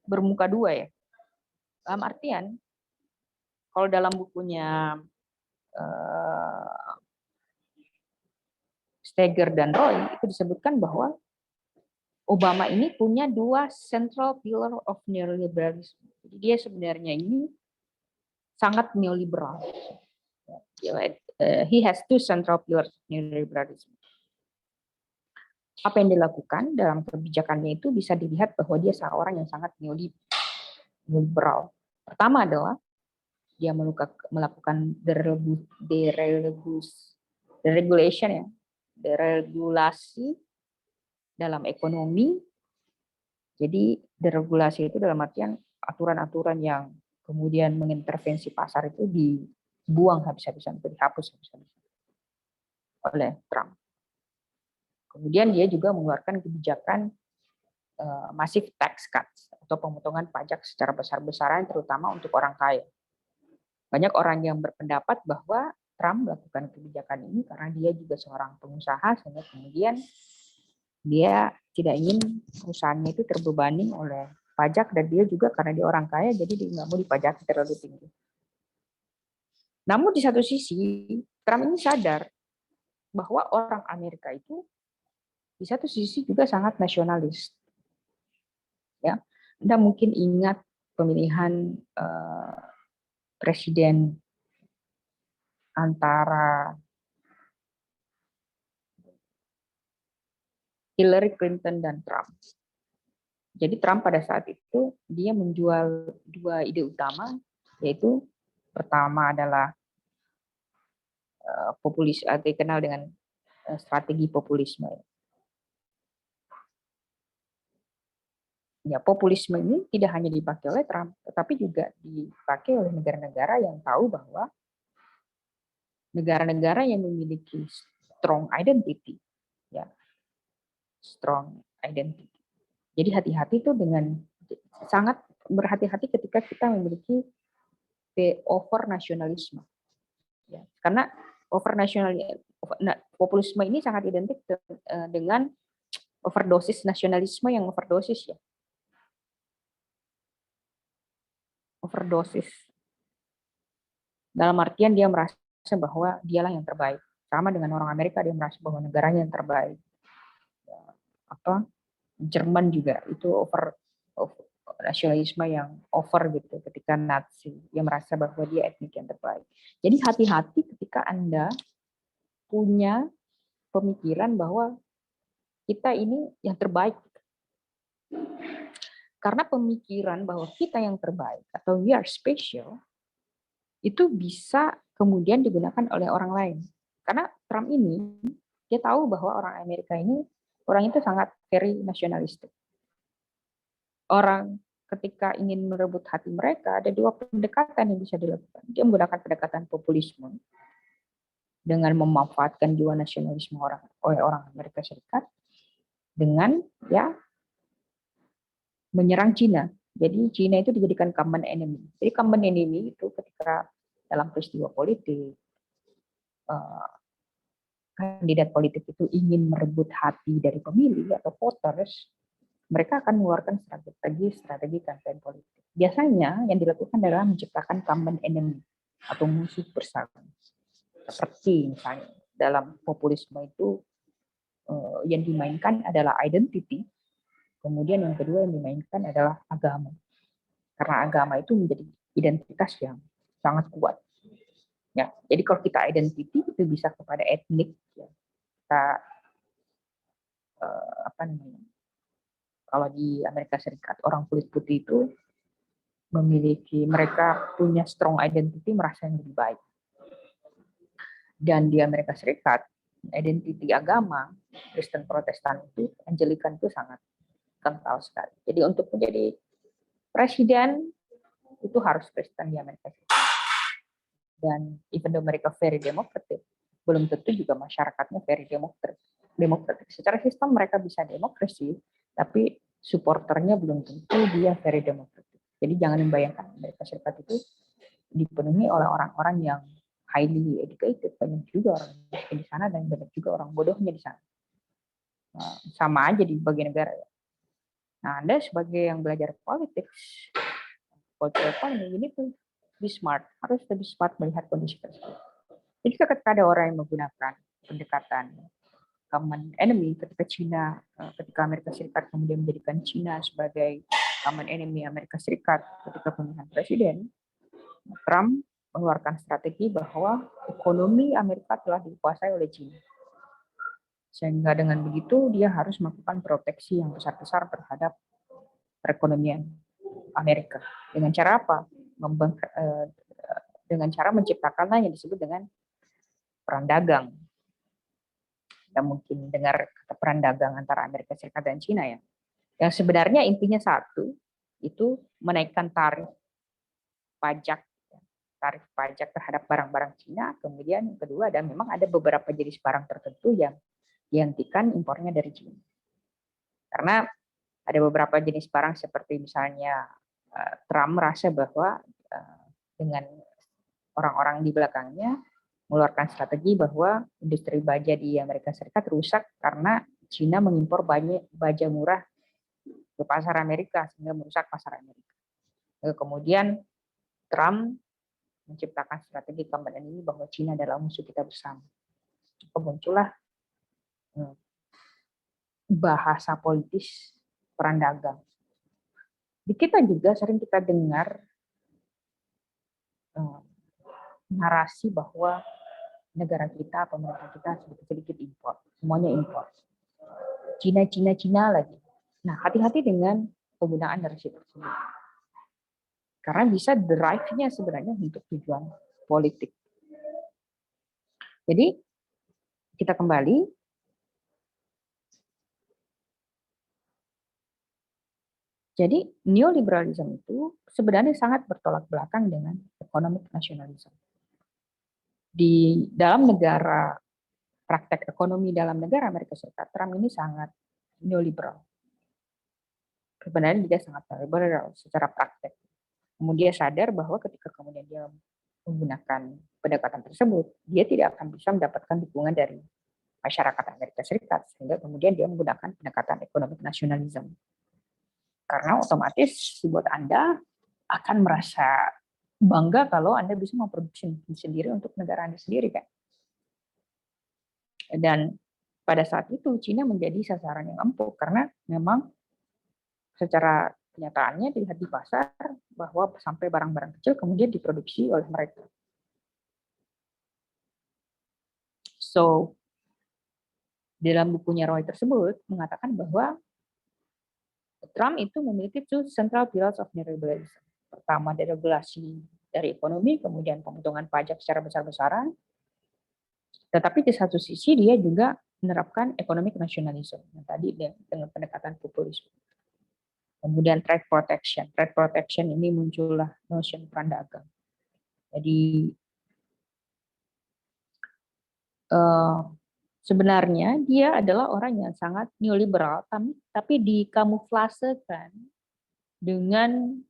bermuka dua ya. Dalam artian, kalau dalam bukunya Steger dan Roy, itu disebutkan bahwa Obama ini punya dua central pillar of neoliberalism. Jadi dia sebenarnya ini sangat neoliberal. He has two central pillars of neoliberalism. Apa yang dilakukan dalam kebijakannya itu bisa dilihat bahwa dia seorang yang sangat neoliberal. Pertama adalah dia melakukan deregulation ya, deregulasi dalam ekonomi. Jadi deregulasi itu dalam artian aturan-aturan yang kemudian mengintervensi pasar itu dibuang habis-habisan, itu dihapus habis-habisan oleh Trump. Kemudian dia juga mengeluarkan kebijakan massive tax cuts atau pemotongan pajak secara besar-besaran, terutama untuk orang kaya. Banyak orang yang berpendapat bahwa Trump melakukan kebijakan ini karena dia juga seorang pengusaha, sehingga kemudian dia tidak ingin perusahaannya itu terbebani oleh pajak, dan dia juga karena dia orang kaya, jadi dia nggak mau dipajaki terlalu tinggi. Namun di satu sisi, Trump ini sadar bahwa orang Amerika itu di satu sisi juga sangat nasionalis. Ya, Anda mungkin ingat pemilihan presiden antara Hillary Clinton dan Trump. Jadi Trump pada saat itu dia menjual dua ide utama, yaitu pertama adalah populis, dikenal dengan strategi populisme. Ya, populisme ini tidak hanya dipakai oleh Trump, tetapi juga dipakai oleh negara-negara yang tahu bahwa negara-negara yang memiliki strong identity, ya, strong identity. Jadi hati-hati itu dengan sangat berhati-hati ketika kita memiliki over nasionalisme, ya, karena over nasionalisme, populisme ini sangat identik dengan overdosis nasionalisme yang overdosis, ya. Overdosis. Dalam artian dia merasa bahwa dialah yang terbaik. Sama dengan orang Amerika, dia merasa bahwa negaranya yang terbaik. Apa? Jerman juga itu over nasionalisme yang over gitu ketika Nazi. Dia merasa bahwa dia etnik yang terbaik. Jadi hati-hati ketika Anda punya pemikiran bahwa kita ini yang terbaik. Karena pemikiran bahwa kita yang terbaik atau we are special itu bisa kemudian digunakan oleh orang lain. Karena Trump ini, dia tahu bahwa orang Amerika ini, orang itu sangat very nasionalistik. Orang ketika ingin merebut hati mereka, ada dua pendekatan yang bisa dilakukan. Dia menggunakan pendekatan populisme, dengan memanfaatkan jiwa nasionalisme oleh orang Amerika Serikat, dengan ya menyerang Cina. Jadi Cina itu dijadikan common enemy. Jadi common enemy itu ketika dalam peristiwa politik, kandidat politik itu ingin merebut hati dari pemilih atau voters, mereka akan mengeluarkan strategi kampanye politik. Biasanya yang dilakukan adalah menciptakan common enemy atau musuh bersama. Seperti misalnya dalam populisme itu yang dimainkan adalah identity, kemudian yang kedua yang dimainkan adalah agama. Karena agama itu menjadi identitas yang sangat kuat. Ya, jadi kalau kita identity itu bisa kepada etnik, ya. Kita apa namanya? Kalau di Amerika Serikat orang kulit putih itu mereka punya strong identity, merasa yang lebih baik. Dan di Amerika Serikat identity agama Kristen Protestan itu Anglican itu sangat kental sekali. Jadi untuk menjadi presiden itu harus Kristen di Amerika Serikat. Dan even though mereka very democratic, belum tentu juga masyarakatnya very democratic. Secara sistem mereka bisa demokrasi, tapi supporternya belum tentu dia very democratic. Jadi jangan membayangkan Amerika Serikat itu dipenuhi oleh orang-orang yang highly educated, banyak juga orang miskin di sana dan banyak juga orang bodohnya di sana. Nah, sama aja di bagian negara. Nah, Anda sebagai yang belajar politics, political economy, ini tuh be smart, harus lebih smart melihat kondisi tersebut. Jadi ketika ada orang yang menggunakan pendekatan common enemy, ketika Amerika Serikat kemudian menjadikan China sebagai common enemy Amerika Serikat ketika pemilihan presiden, Trump mengeluarkan strategi bahwa ekonomi Amerika telah dikuasai oleh China. Sehingga dengan begitu dia harus melakukan proteksi yang besar-besar terhadap perekonomian Amerika. Dengan cara apa? Dengan cara menciptakanlah yang disebut dengan perang dagang. Kita mungkin dengar kata perang dagang antara Amerika Serikat dan China ya. Yang sebenarnya intinya satu, itu menaikkan tarif pajak terhadap barang-barang Cina. Kemudian yang kedua memang ada beberapa jenis barang tertentu yang dihentikan impornya dari China. Karena ada beberapa jenis barang seperti misalnya Trump merasa bahwa dengan orang-orang di belakangnya mengeluarkan strategi bahwa industri baja di Amerika Serikat rusak karena China mengimpor baja murah ke pasar Amerika sehingga merusak pasar Amerika. Kemudian Trump menciptakan strategi common enemy bahwa China adalah musuh kita bersama. Kemunculah bahasa politis perang dagang. Di kita juga sering kita dengar narasi bahwa negara kita, pemerintah kita sedikit-sedikit impor. Semuanya impor. Cina lagi. Nah, hati-hati dengan penggunaan narasi tersebut. Karena bisa drive-nya sebenarnya untuk tujuan politik. Jadi, kita kembali. Jadi, neoliberalisme itu sebenarnya sangat bertolak belakang dengan economic nationalism. Di dalam negara, praktek ekonomi dalam negara Amerika Serikat, Trump ini sangat neoliberal. Sebenarnya dia sangat neoliberal secara praktek. Kemudian dia sadar bahwa ketika kemudian dia menggunakan pendekatan tersebut, dia tidak akan bisa mendapatkan dukungan dari masyarakat Amerika Serikat, sehingga kemudian dia menggunakan pendekatan economic nationalism. Karena otomatis buat Anda akan merasa bangga kalau Anda bisa memproduksi sendiri untuk negara Anda sendiri kan. Dan pada saat itu Cina menjadi sasaran yang empuk karena memang secara kenyataannya dilihat di pasar bahwa sampai barang-barang kecil kemudian diproduksi oleh mereka. So, dalam bukunya Roy tersebut mengatakan bahwa Trump itu memiliki two central pillars of neoliberalism. Pertama, deregulasi dari ekonomi, kemudian pemotongan pajak secara besar-besaran, tetapi di satu sisi dia juga menerapkan economic nationalism, tadi dengan pendekatan populisme. Kemudian trade protection. Trade protection ini muncullah notion perang dagang. Jadi sebenarnya dia adalah orang yang sangat neoliberal, tapi dikamuflasekan dengan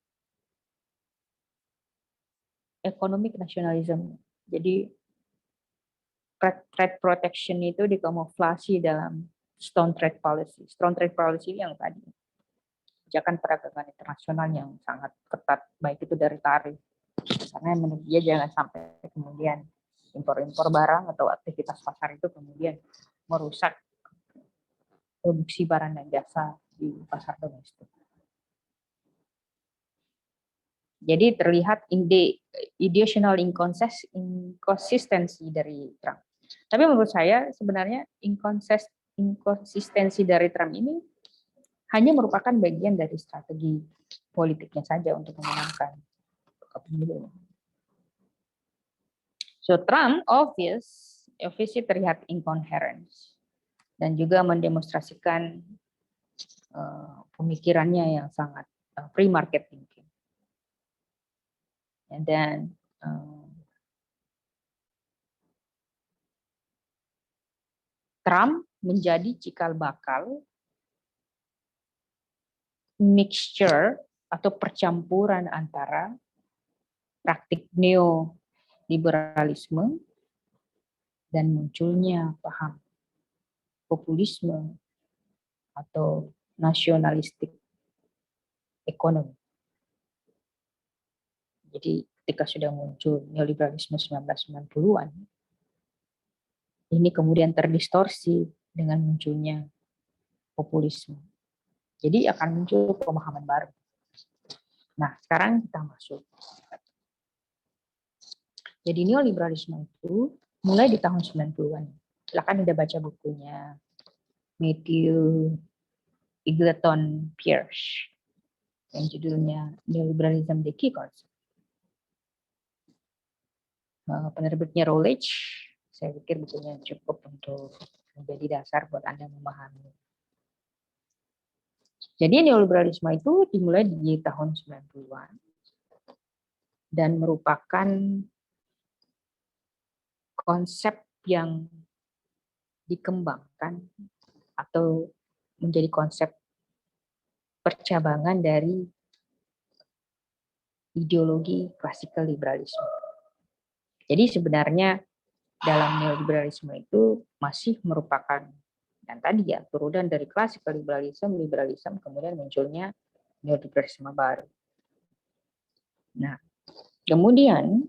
economic nationalism. Jadi trade protection itu dikamuflasi dalam stone trade policy. Stone trade policy yang tadi kebijakan perdagangan internasional yang sangat ketat, baik itu dari tarif, karena menurut dia jangan sampai kemudian impor-impor barang atau aktivitas pasar itu kemudian merusak produksi barang dan jasa di pasar domestik. Jadi terlihat ideational inconsistency dari Trump. Tapi menurut saya sebenarnya inkonsistensi dari Trump ini hanya merupakan bagian dari strategi politiknya saja untuk memenangkan pemilu. So Trump obviously terlihat incoherence dan juga mendemonstrasikan pemikirannya yang sangat free market thinking. And then Trump menjadi cikal bakal mixture atau percampuran antara praktik neoliberalisme dan munculnya paham populisme atau nasionalistik ekonomi. Jadi ketika sudah muncul neoliberalisme 1990-an, ini kemudian terdistorsi dengan munculnya populisme. Jadi akan muncul pemahaman baru. Nah, sekarang kita masuk. Jadi neoliberalisme itu mulai di tahun 90-an. Silakan Anda baca bukunya Matthew Eagleton Pierce yang judulnya Neoliberalism the Key Concept. Penerbitnya Routledge, saya pikir bukunya cukup untuk menjadi dasar buat Anda memahami. Jadi neoliberalisme itu dimulai di tahun 90-an dan merupakan konsep yang dikembangkan atau menjadi konsep percabangan dari ideologi klasikal liberalisme. Jadi sebenarnya dalam neoliberalisme itu masih merupakan dan tadi ya turunan dari klasikal liberalisme kemudian munculnya neoliberalisme baru. Nah, kemudian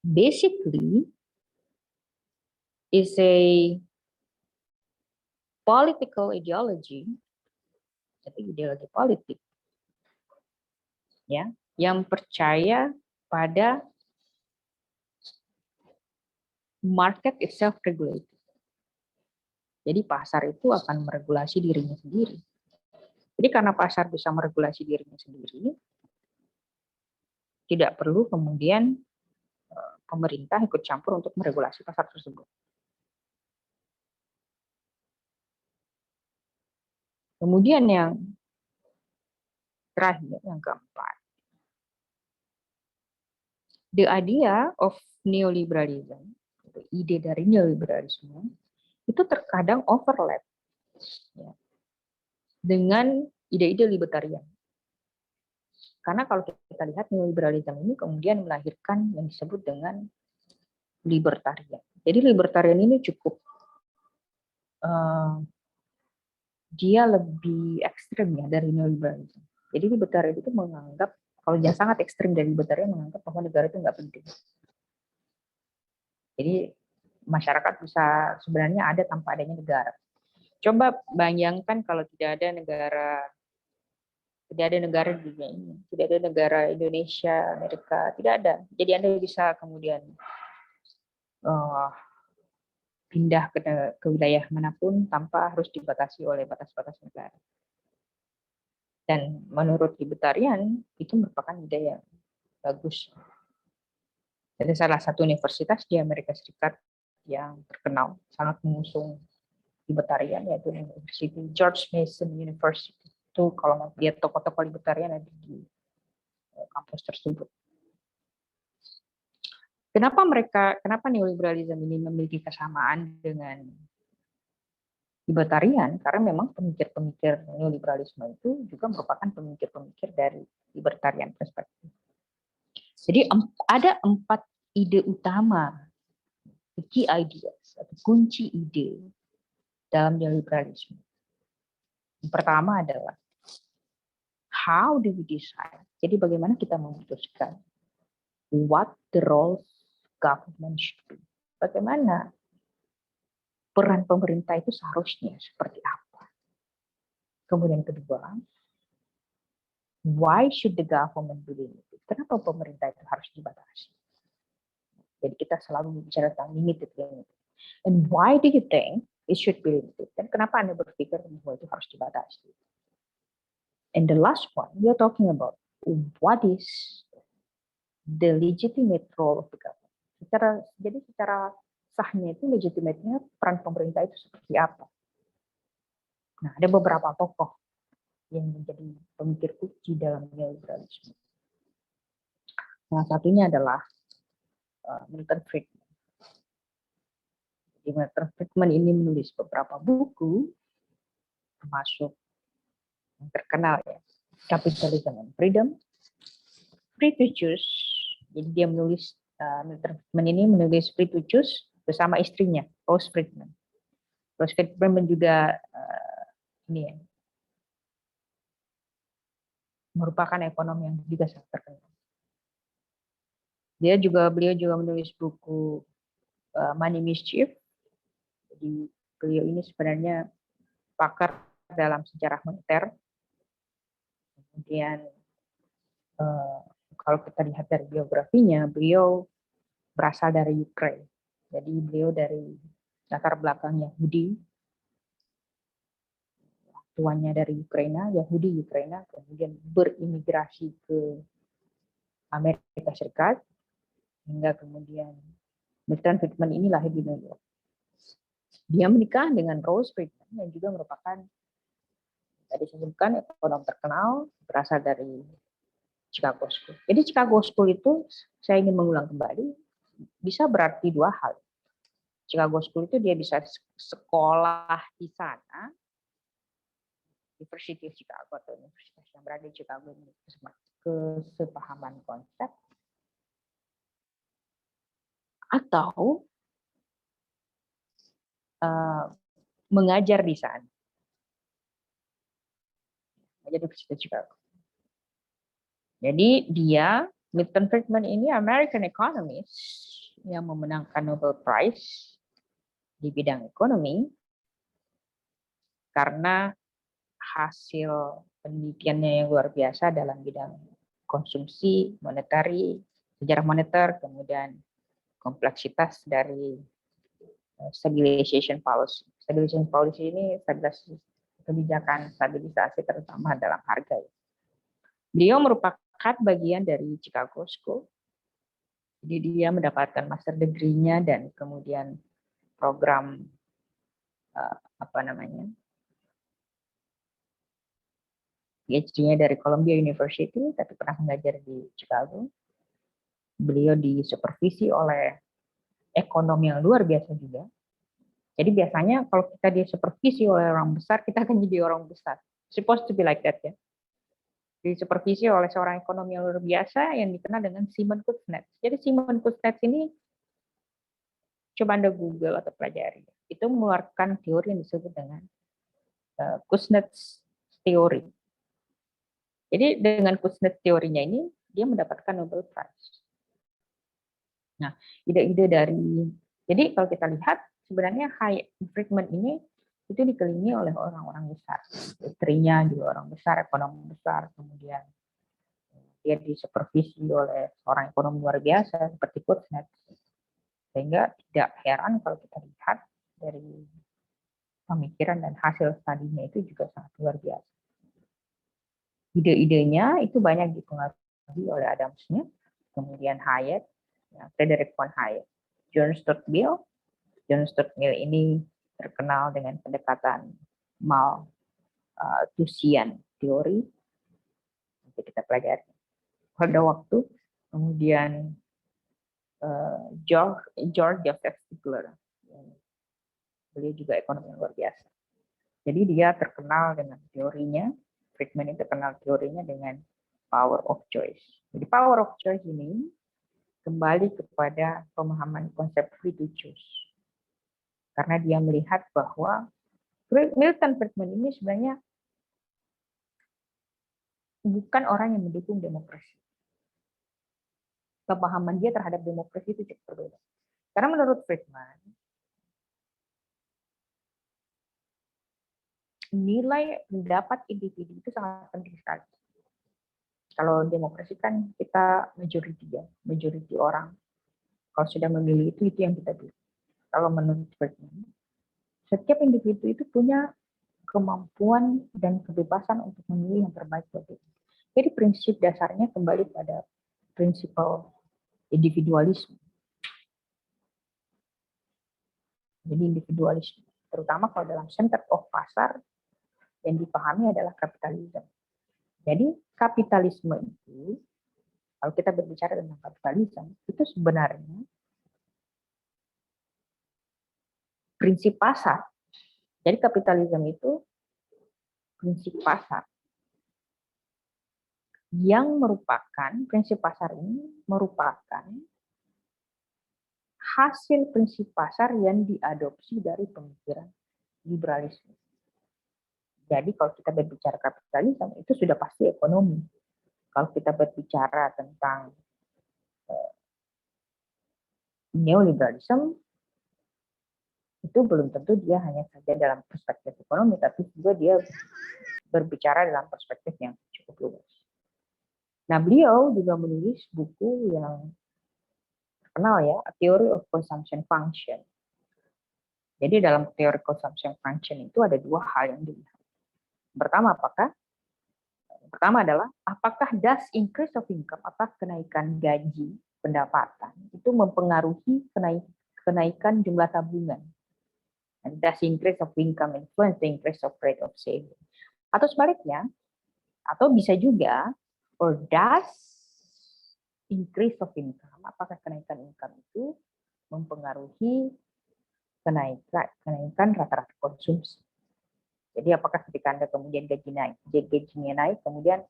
basically is a political ideology, jadi ideologi politik, ya, yang percaya pada market itself regulated. Jadi pasar itu akan meregulasi dirinya sendiri. Jadi karena pasar bisa meregulasi dirinya sendiri, tidak perlu kemudian pemerintah ikut campur untuk meregulasi pasar tersebut. Kemudian yang terakhir, yang keempat, the idea of neoliberalism, ide dari neoliberalisme, itu terkadang overlap ya, dengan ide-ide libertarian. Karena kalau kita lihat neoliberalisme ini kemudian melahirkan yang disebut dengan libertarian. Jadi libertarian ini cukup dia lebih ekstrem ya dari neoliberalisme. Jadi libertarian itu menganggap, kalau dia sangat ekstrem dari libertarian menganggap bahwa negara itu nggak penting. Jadi masyarakat bisa sebenarnya ada tanpa adanya negara. Coba bayangkan kalau tidak ada negara di dunia ini, tidak ada negara Indonesia, Amerika, tidak ada. Jadi Anda bisa kemudian pindah ke wilayah manapun tanpa harus dibatasi oleh batas-batas negara. Dan menurut libertarian itu merupakan ide yang bagus. Jadi salah satu universitas di Amerika Serikat yang terkenal, sangat mengusung libertarian, yaitu University George Mason University. Itu kalau mau lihat tokoh-tokoh libertarian ada di kampus tersebut. Kenapa neoliberalisme ini memiliki kesamaan dengan libertarian? Karena memang pemikir-pemikir neoliberalisme itu juga merupakan pemikir-pemikir dari libertarian perspektif. Jadi ada 4 ide utama, key ideas atau kunci ide dalam neoliberalisme. Yang pertama adalah how do we decide? Jadi bagaimana kita memutuskan what the role government should be? Bagaimana peran pemerintah itu seharusnya seperti apa? Kemudian kedua, why should the government be limited? Kenapa pemerintah itu harus dibatasi? Jadi kita selalu bicara tentang limited. And why do you think it should be limited? Dan kenapa Anda berpikir bahwa itu harus dibatasi? And the last one, we are talking about what is the legitimate role of the government. Jadi secara sahnya itu legitimate-nya peran pemerintah itu seperti apa? Nah, ada beberapa tokoh yang menjadi pemikir kunci dalam neoliberalisme. Salah satunya adalah Milton Friedman. Milton Friedman ini menulis beberapa buku, termasuk yang terkenal ya, Capitalism and Freedom, Free to Choose. Jadi dia menulis, Milton Friedman ini menulis Free to Choose bersama istrinya, Rose Friedman. Rose Friedman juga ini ya, merupakan ekonom yang juga sangat terkenal. Beliau juga menulis buku Money Mischief. Jadi beliau ini sebenarnya pakar dalam sejarah moneter. Kemudian kalau kita lihat dari biografinya, beliau berasal dari Ukraina. Jadi beliau dari latar belakang Yahudi, tuannya dari Ukraina, Yahudi Ukraina, kemudian berimigrasi ke Amerika Serikat, hingga kemudian Milton Friedman ini lahir di New York. Dia menikah dengan Rose Friedman yang juga merupakan, tadi disebutkan, ekonom terkenal, berasal dari Chicago School. Jadi Chicago School itu, saya ingin mengulang kembali, bisa berarti dua hal. Chicago School itu dia bisa sekolah di sana, University of Chicago atau universitas yang berada di Chicago ini, kesepahaman konsep, atau mengajar di sana. Mengajar di Universitas Chicago. Jadi dia, Milton Friedman ini American economist yang memenangkan Nobel Prize di bidang ekonomi karena hasil penelitiannya yang luar biasa dalam bidang konsumsi, monetary, sejarah moneter, kemudian kompleksitas dari stabilization policy. Stabilization policy ini kebijakan stabilisasi terutama dalam harga. Beliau merupakan bagian dari Chicago School. Jadi dia mendapatkan master degree-nya dan kemudian program PhD-nya dari Columbia University, tapi pernah mengajar di Chicago. Beliau disupervisi oleh ekonom yang luar biasa juga. Jadi biasanya kalau kita disupervisi oleh orang besar, kita akan jadi orang besar. Supposed to be like that ya. Disupervisi oleh seorang ekonom yang luar biasa yang dikenal dengan Simon Kuznets. Jadi Simon Kuznets ini, coba Anda Google atau pelajari, itu mengeluarkan teori yang disebut dengan Kuznets teori. Jadi dengan Kuznets teorinya ini, dia mendapatkan Nobel Prize. Nah, ide-ide dari, jadi kalau kita lihat, sebenarnya Friedman ini itu dikelilingi oleh orang-orang besar. Istrinya juga orang besar, ekonom besar, kemudian dia disupervisi oleh seorang ekonom luar biasa seperti Kuznets. Sehingga tidak heran kalau kita lihat dari pemikiran dan hasil studinya itu juga sangat luar biasa. Ide-idenya itu banyak dipengaruhi oleh Adam Smith, kemudian Hayek, ya, Frederick von Hayek, John Stuart Mill. John Stuart Mill ini terkenal dengan pendekatan Malthusian teori, nanti kita pelajari pada waktu. Kemudian George Joseph Stiegler, beliau juga ekonom yang luar biasa. Jadi dia terkenal dengan teorinya, Friedman itu terkenal teorinya dengan power of choice. Jadi power of choice ini kembali kepada pemahaman konsep free to choose. Karena dia melihat bahwa Milton Friedman ini sebenarnya bukan orang yang mendukung demokrasi. Pemahaman dia terhadap demokrasi itu cukup berbeda. Karena menurut Friedman, nilai pendapat individu itu sangat penting sekali. Kalau demokrasi kan kita majority orang. Kalau sudah memilih itu yang kita pilih. Kalau menurut Friedman, setiap individu itu punya kemampuan dan kebebasan untuk memilih yang terbaik buat diri. Jadi prinsip dasarnya kembali pada prinsip individualisme. Jadi individualisme, terutama kalau dalam center of pasar yang dipahami adalah kapitalisme. Jadi kapitalisme itu, kalau kita berbicara tentang kapitalisme, itu sebenarnya prinsip pasar. Jadi kapitalisme itu prinsip pasar yang merupakan, prinsip pasar ini merupakan hasil prinsip pasar yang diadopsi dari pemikiran liberalisme. Jadi kalau kita berbicara kapitalisme itu sudah pasti ekonomi. Kalau kita berbicara tentang neoliberalisme, itu belum tentu dia hanya saja dalam perspektif ekonomi, tapi juga dia berbicara dalam perspektif yang cukup luas. Nah, beliau juga menulis buku yang terkenal ya, A Theory of Consumption Function. Jadi dalam teori consumption function itu ada dua hal yang dilihat. Pertama adalah apakah does increase of income, apakah kenaikan gaji, pendapatan itu mempengaruhi kenaikan jumlah tabungan. And does increase of income influence the increase of rate of saving? Atau sebaliknya, atau bisa juga, or does increase of income, apakah kenaikan income itu mempengaruhi kenaikan rata-rata konsumsi. Jadi apakah ketika Anda kemudian gajinya naik, kemudian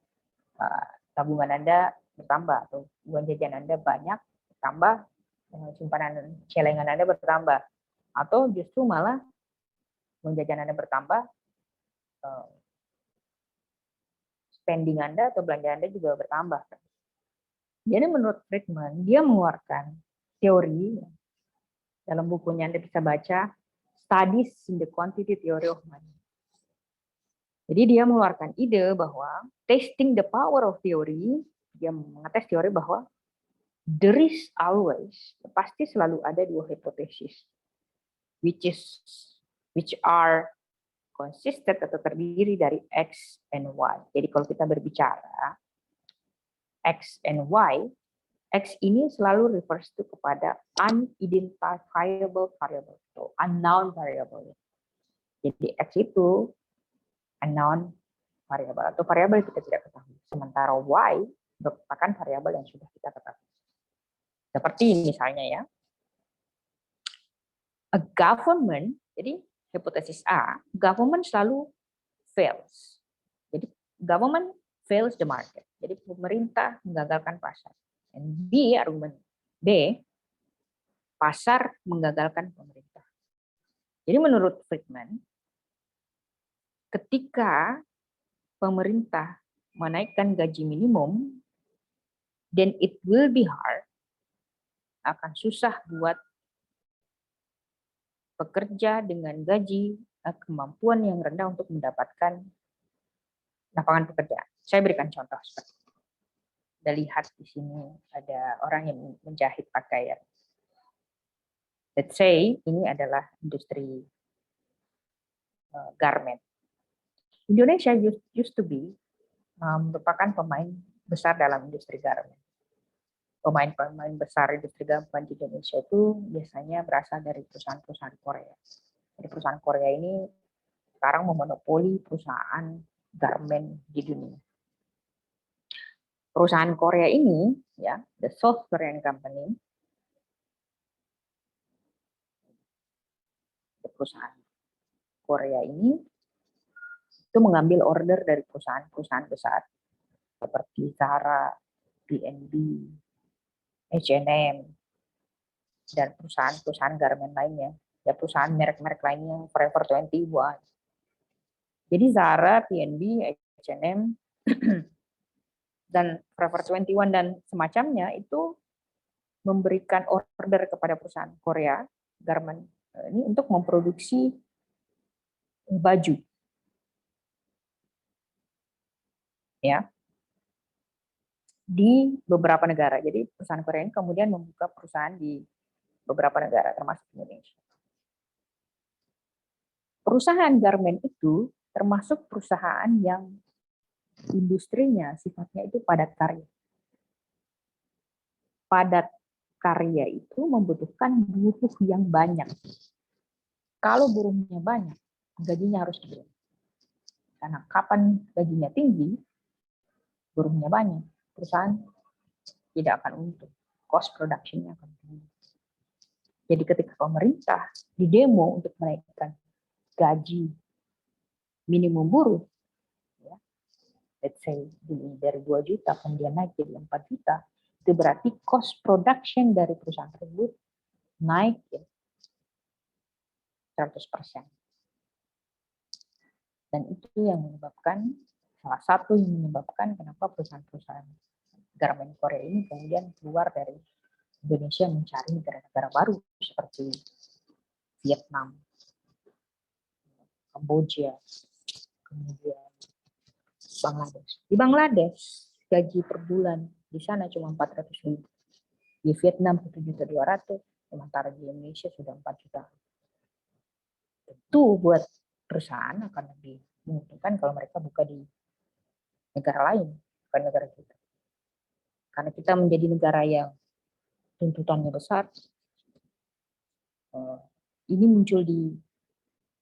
tabungan Anda bertambah, atau uang jajan Anda banyak, bertambah, simpanan celengan Anda bertambah, atau justru malah uang jajan Anda bertambah, spending Anda atau belanja Anda juga bertambah. Jadi menurut Friedman, dia mengeluarkan teori, dalam bukunya Anda bisa baca, Studies in the Quantity Theory of Money. Jadi dia mengeluarkan ide bahwa testing the power of theory, dia mengetes teori bahwa there is always, pasti selalu ada dua hipotesis, which are consistent atau terdiri dari X and Y. Jadi kalau kita berbicara X and Y, X ini selalu refers to kepada unidentifiable variable atau unknown variable. Jadi X itu unknown variable atau variabel yang kita tidak ketahui. Sementara Y merupakan variabel yang sudah kita ketahui. Seperti misalnya ya, a government, jadi hipotesis A, government selalu fails. Jadi government fails the market. Jadi pemerintah menggagalkan pasar. And B, argumen B, pasar menggagalkan pemerintah. Jadi menurut Friedman, ketika pemerintah menaikkan gaji minimum, then it will be hard, akan susah buat pekerja dengan gaji kemampuan yang rendah untuk mendapatkan lapangan pekerjaan. Saya berikan contoh seperti itu. Anda lihat di sini ada orang yang menjahit pakaian. Let's say ini adalah industri garment. Indonesia used to be merupakan pemain besar dalam industri garment. pemain-pemain besar industri gamelan di Indonesia itu biasanya berasal dari perusahaan-perusahaan Korea. Jadi perusahaan Korea ini sekarang memonopoli perusahaan garment di dunia. Perusahaan Korea ini, ya, the South Korean Company, perusahaan Korea ini itu mengambil order dari perusahaan-perusahaan besar seperti Zara, B&B, H&M, dan perusahaan-perusahaan garment lainnya, ya perusahaan merek-merek lainnya, Forever 21. Jadi Zara, B&B, H&M, dan Forever 21 dan semacamnya itu memberikan order kepada perusahaan Korea garment ini untuk memproduksi baju, ya, di beberapa negara. Jadi perusahaan Korea ini kemudian membuka perusahaan di beberapa negara termasuk Indonesia. Perusahaan garment itu termasuk perusahaan yang industrinya sifatnya itu padat karya. Padat karya itu membutuhkan buruh yang banyak. Kalau buruhnya banyak, gajinya harus tinggi. Karena kapan gajinya tinggi, buruhnya banyak, perusahaan tidak akan untung. Cost production-nya akan tinggi. Jadi ketika pemerintah didemo untuk menaikkan gaji minimum buruh, ya, let's say dari 2 juta kemudian naik jadi 4 juta, itu berarti cost production dari perusahaan tersebut naik ya, 100%. Dan itu yang menyebabkan, salah satu yang menyebabkan kenapa perusahaan-perusahaan garment Korea ini kemudian keluar dari Indonesia mencari negara-negara baru seperti Vietnam, Kamboja, kemudian Bangladesh. Di Bangladesh gaji per bulan di sana cuma 400.000. Di Vietnam 7.200.000, sementara di Indonesia sudah 4 juta. Tentu buat perusahaan akan lebih menguntungkan kalau mereka buka di negara lain, bukan negara kita. Karena kita menjadi negara yang tuntutannya besar, ini muncul di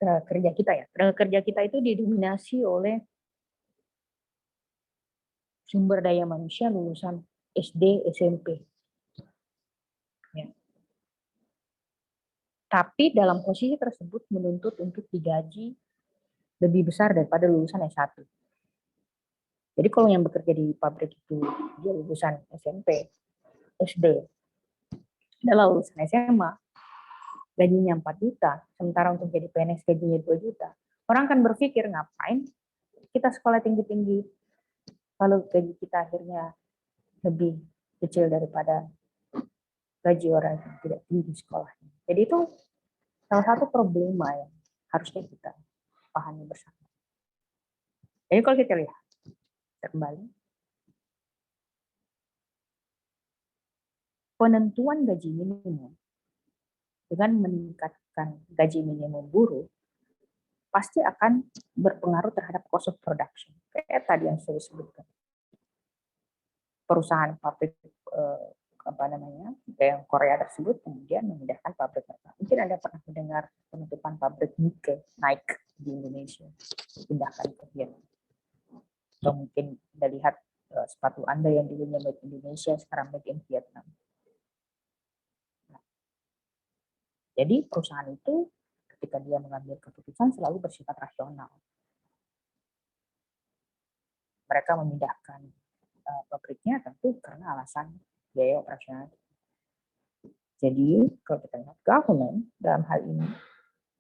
kerja kita ya. Tenaga kerja kita itu didominasi oleh sumber daya manusia lulusan SD, SMP. Ya. Tapi dalam posisi tersebut menuntut untuk digaji lebih besar daripada lulusan S1. Jadi kalau yang bekerja di pabrik itu dia lulusan SMP, SD, adalah lulusan SMA, gajinya 4 juta, sementara untuk jadi PNS gajinya 2 juta. Orang kan berpikir, ngapain kita sekolah tinggi-tinggi kalau gaji kita akhirnya lebih kecil daripada gaji orang yang tidak tinggi sekolahnya. Jadi itu salah satu problema yang harusnya kita pahami bersama. Jadi kalau kita lihat kembali, penentuan gaji minimum dengan meningkatkan gaji minimum buruh pasti akan berpengaruh terhadap cost of production. Kayak tadi yang saya sebutkan. Perusahaan pabrik yang Korea tersebut kemudian memindahkan pabrik mereka. Mungkin Anda pernah mendengar penutupan pabrik Nike di Indonesia, dipindahkan ke Vietnam. Atau mungkin Anda lihat sepatu Anda yang dulunya made in Indonesia sekarang made in Vietnam. Nah, jadi perusahaan itu ketika dia mengambil keputusan selalu bersifat rasional. Mereka memindahkan pabriknya tentu karena alasan biaya operasional. Jadi kalau kita lihat government dalam hal ini,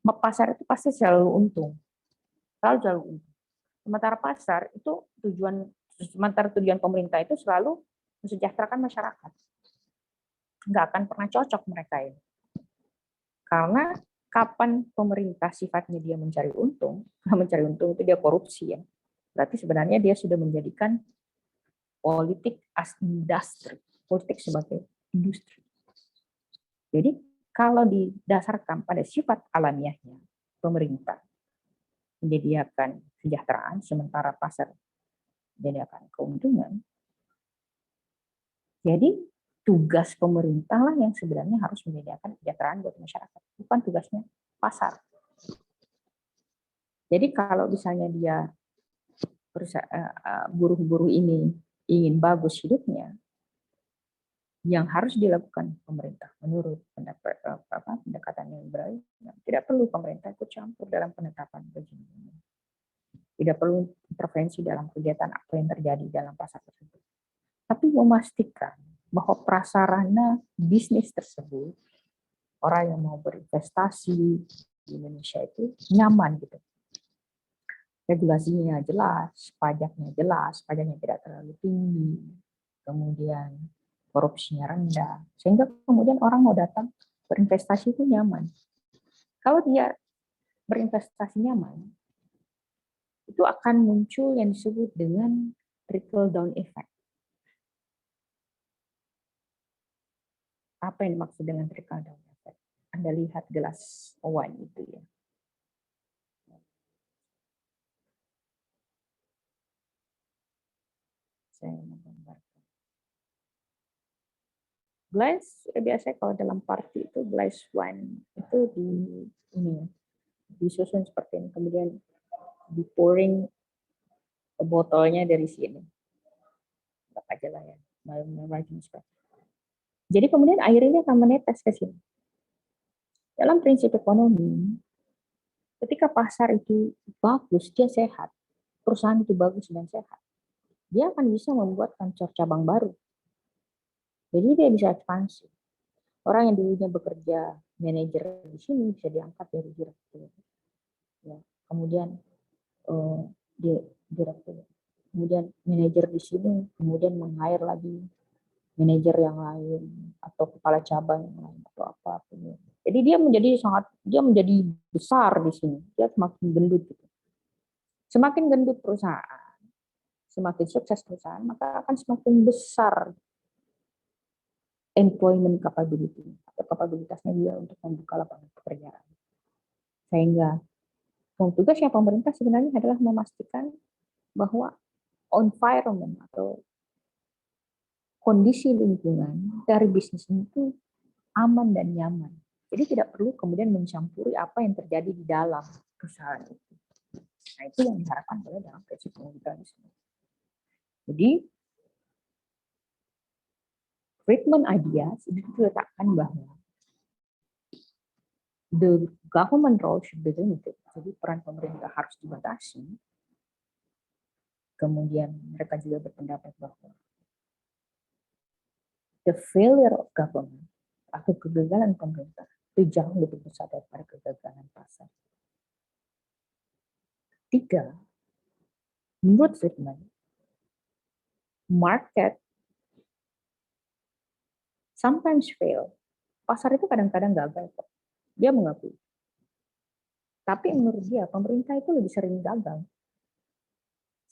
pasar itu pasti selalu untung, selalu untung. Sementara pasar itu tujuan pemerintah itu selalu mensejahterakan masyarakat. Nggak akan pernah cocok mereka ini. Karena kapan pemerintah sifatnya dia mencari untung itu dia korupsi ya. Berarti sebenarnya dia sudah menjadikan politik as industri, politik sebagai industri. Jadi kalau didasarkan pada sifat alamiahnya, pemerintah menyediakan kesejahteraan, sementara pasar menyediakan keuntungan. Jadi tugas pemerintah lah yang sebenarnya harus menyediakan kesejahteraan buat masyarakat, bukan tugasnya pasar. Jadi kalau misalnya dia buruh-buruh ini ingin bagus hidupnya, yang harus dilakukan pemerintah menurut pendekatan yang liberal, tidak perlu pemerintah ikut campur dalam penetapan gaji minimum. Tidak perlu intervensi dalam kegiatan apa yang terjadi dalam pasar tersebut. Tapi memastikan bahwa prasarana bisnis tersebut, orang yang mau berinvestasi di Indonesia itu nyaman gitu. Regulasinya jelas, pajaknya tidak terlalu tinggi, kemudian korupsinya rendah, sehingga kemudian orang mau datang berinvestasi itu nyaman. Kalau dia berinvestasi nyaman, itu akan muncul yang disebut dengan trickle down effect. Apa yang dimaksud dengan trickle down effect? Anda lihat gelas wine itu ya. Saya menggambarkan. Glass biasanya kalau dalam party itu glass wine itu disusun seperti ini, kemudian di pouring ke botolnya dari sini. Enggak aja lah ya. Jadi kemudian air ini akan menetes ke sini. Dalam prinsip ekonomi, ketika pasar itu bagus, dia sehat, perusahaan itu bagus dan sehat, dia akan bisa membuat kantor cabang baru. Jadi dia bisa ekspansi. Orang yang dulunya bekerja manajer di sini bisa diangkat dari direktur. Ya. Kemudian dia direktur. Kemudian manajer di sini, kemudian meng-hire lagi manajer yang lain atau kepala cabang yang lain atau apapun. Jadi dia menjadi besar di sini. Dia semakin gendut gitu. Semakin gendut perusahaan, semakin sukses perusahaan, maka akan semakin besar employment capability atau kapabilitasnya dia untuk membuka lapangan pekerjaan. Sehingga tugasnya pemerintah sebenarnya adalah memastikan bahwa environment atau kondisi lingkungan dari bisnis itu aman dan nyaman. Jadi tidak perlu kemudian mencampuri apa yang terjadi di dalam perusahaan itu. Nah, itu yang diharapkan oleh dalam prinsip liberalisme. Jadi treatment ideas itu diletakkan bahwa the government role should be limited. Jadi peran pemerintah harus dibatasi. Kemudian mereka juga berpendapat bahwa the failure of government atau kegagalan pemerintah itu jauh lebih besar daripada kegagalan pasar. Tiga, menurut Friedman, market sometimes fail. Pasar itu kadang-kadang gagal kok. Dia mengakui. Tapi menurut dia, pemerintah itu lebih sering gagal.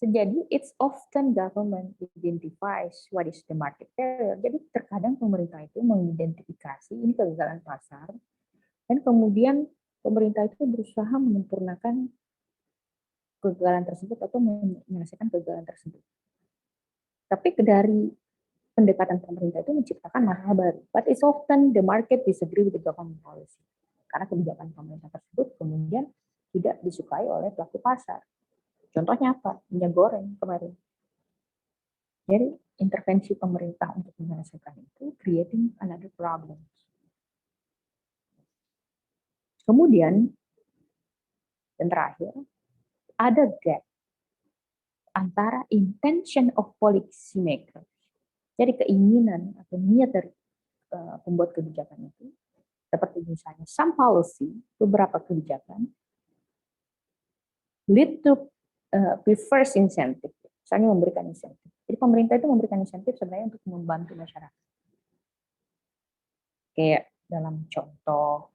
Jadi, it's often government identifies what is the market failure. Jadi, terkadang pemerintah itu mengidentifikasi ini kegagalan pasar, dan kemudian pemerintah itu berusaha menyempurnakan kegagalan tersebut atau menyelesaikan kegagalan tersebut. Tapi dari pendekatan pemerintah itu menciptakan masalah baru. But it's often the market disagree with the government policy. Karena kebijakan pemerintah tersebut kemudian tidak disukai oleh pelaku pasar. Contohnya apa? Minyak goreng kemarin. Jadi intervensi pemerintah untuk menyelesaikan itu creating another problem. Kemudian yang terakhir, ada gap antara intention of policy maker. Jadi keinginan atau niat dari pembuat kebijakan itu, seperti misalnya some policy, beberapa kebijakan lead to prefers incentive, misalnya memberikan insentif. Jadi pemerintah itu memberikan insentif sebenarnya untuk membantu masyarakat. Kayak dalam contoh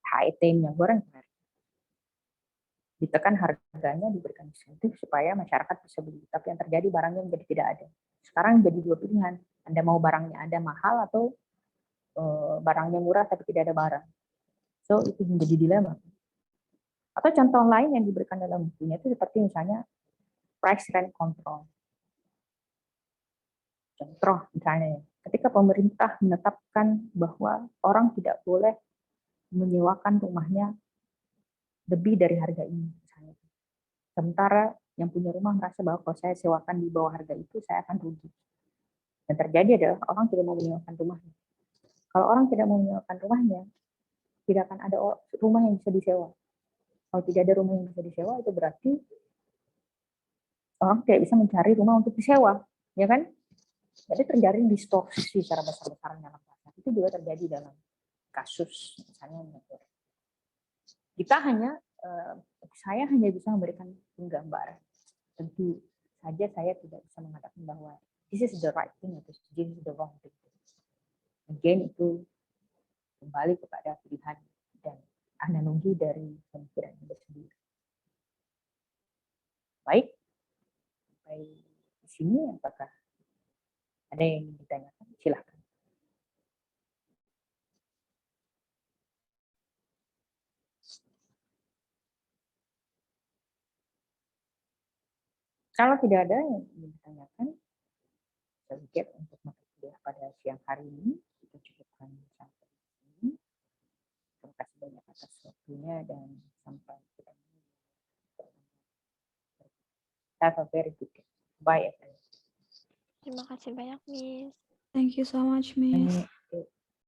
HET minyak goreng kemarin. Ditekan harganya, diberikan insentif supaya masyarakat bisa beli. Tapi yang terjadi barangnya menjadi tidak ada. Sekarang jadi dua pilihan. Anda mau barangnya ada mahal atau barangnya murah tapi tidak ada barang. So itu menjadi dilema. Atau contoh lain yang diberikan dalam bukunya itu seperti misalnya price rent control. Contoh misalnya, ketika pemerintah menetapkan bahwa orang tidak boleh menyewakan rumahnya lebih dari harga ini, misalnya. Sementara yang punya rumah merasa bahwa kalau saya sewakan di bawah harga itu, saya akan rugi. Dan terjadi adalah orang tidak mau menyewakan rumahnya. Kalau orang tidak mau menyewakan rumahnya, tidak akan ada rumah yang bisa disewa. Kalau tidak ada rumah yang bisa disewa, itu berarti orang tidak bisa mencari rumah untuk disewa, ya kan? Jadi terjadi distorsi secara besar-besaran dalam pasar. Itu juga terjadi dalam kasus misalnya minyak. Saya hanya bisa memberikan penggambaran. Tentu saja saya tidak bisa mengatakan bahwa this is the right thing atau this is the wrong thing. Again, itu kembali kepada pilihan dan analogi dari pemikiran itu sendiri. Baik, sampai di sini apakah ada yang ingin ditanyakan? Silakan. Kalau tidak ada yang ingin ditanyakan, saya pikir untuk mata kuliah pada siang hari ini kita cukupkan sampai di sini. Terima kasih banyak atas waktunya dan sampai ketemu. Have a very good day. Bye everyone. Terima kasih banyak, Miss. Thank you so much, Miss.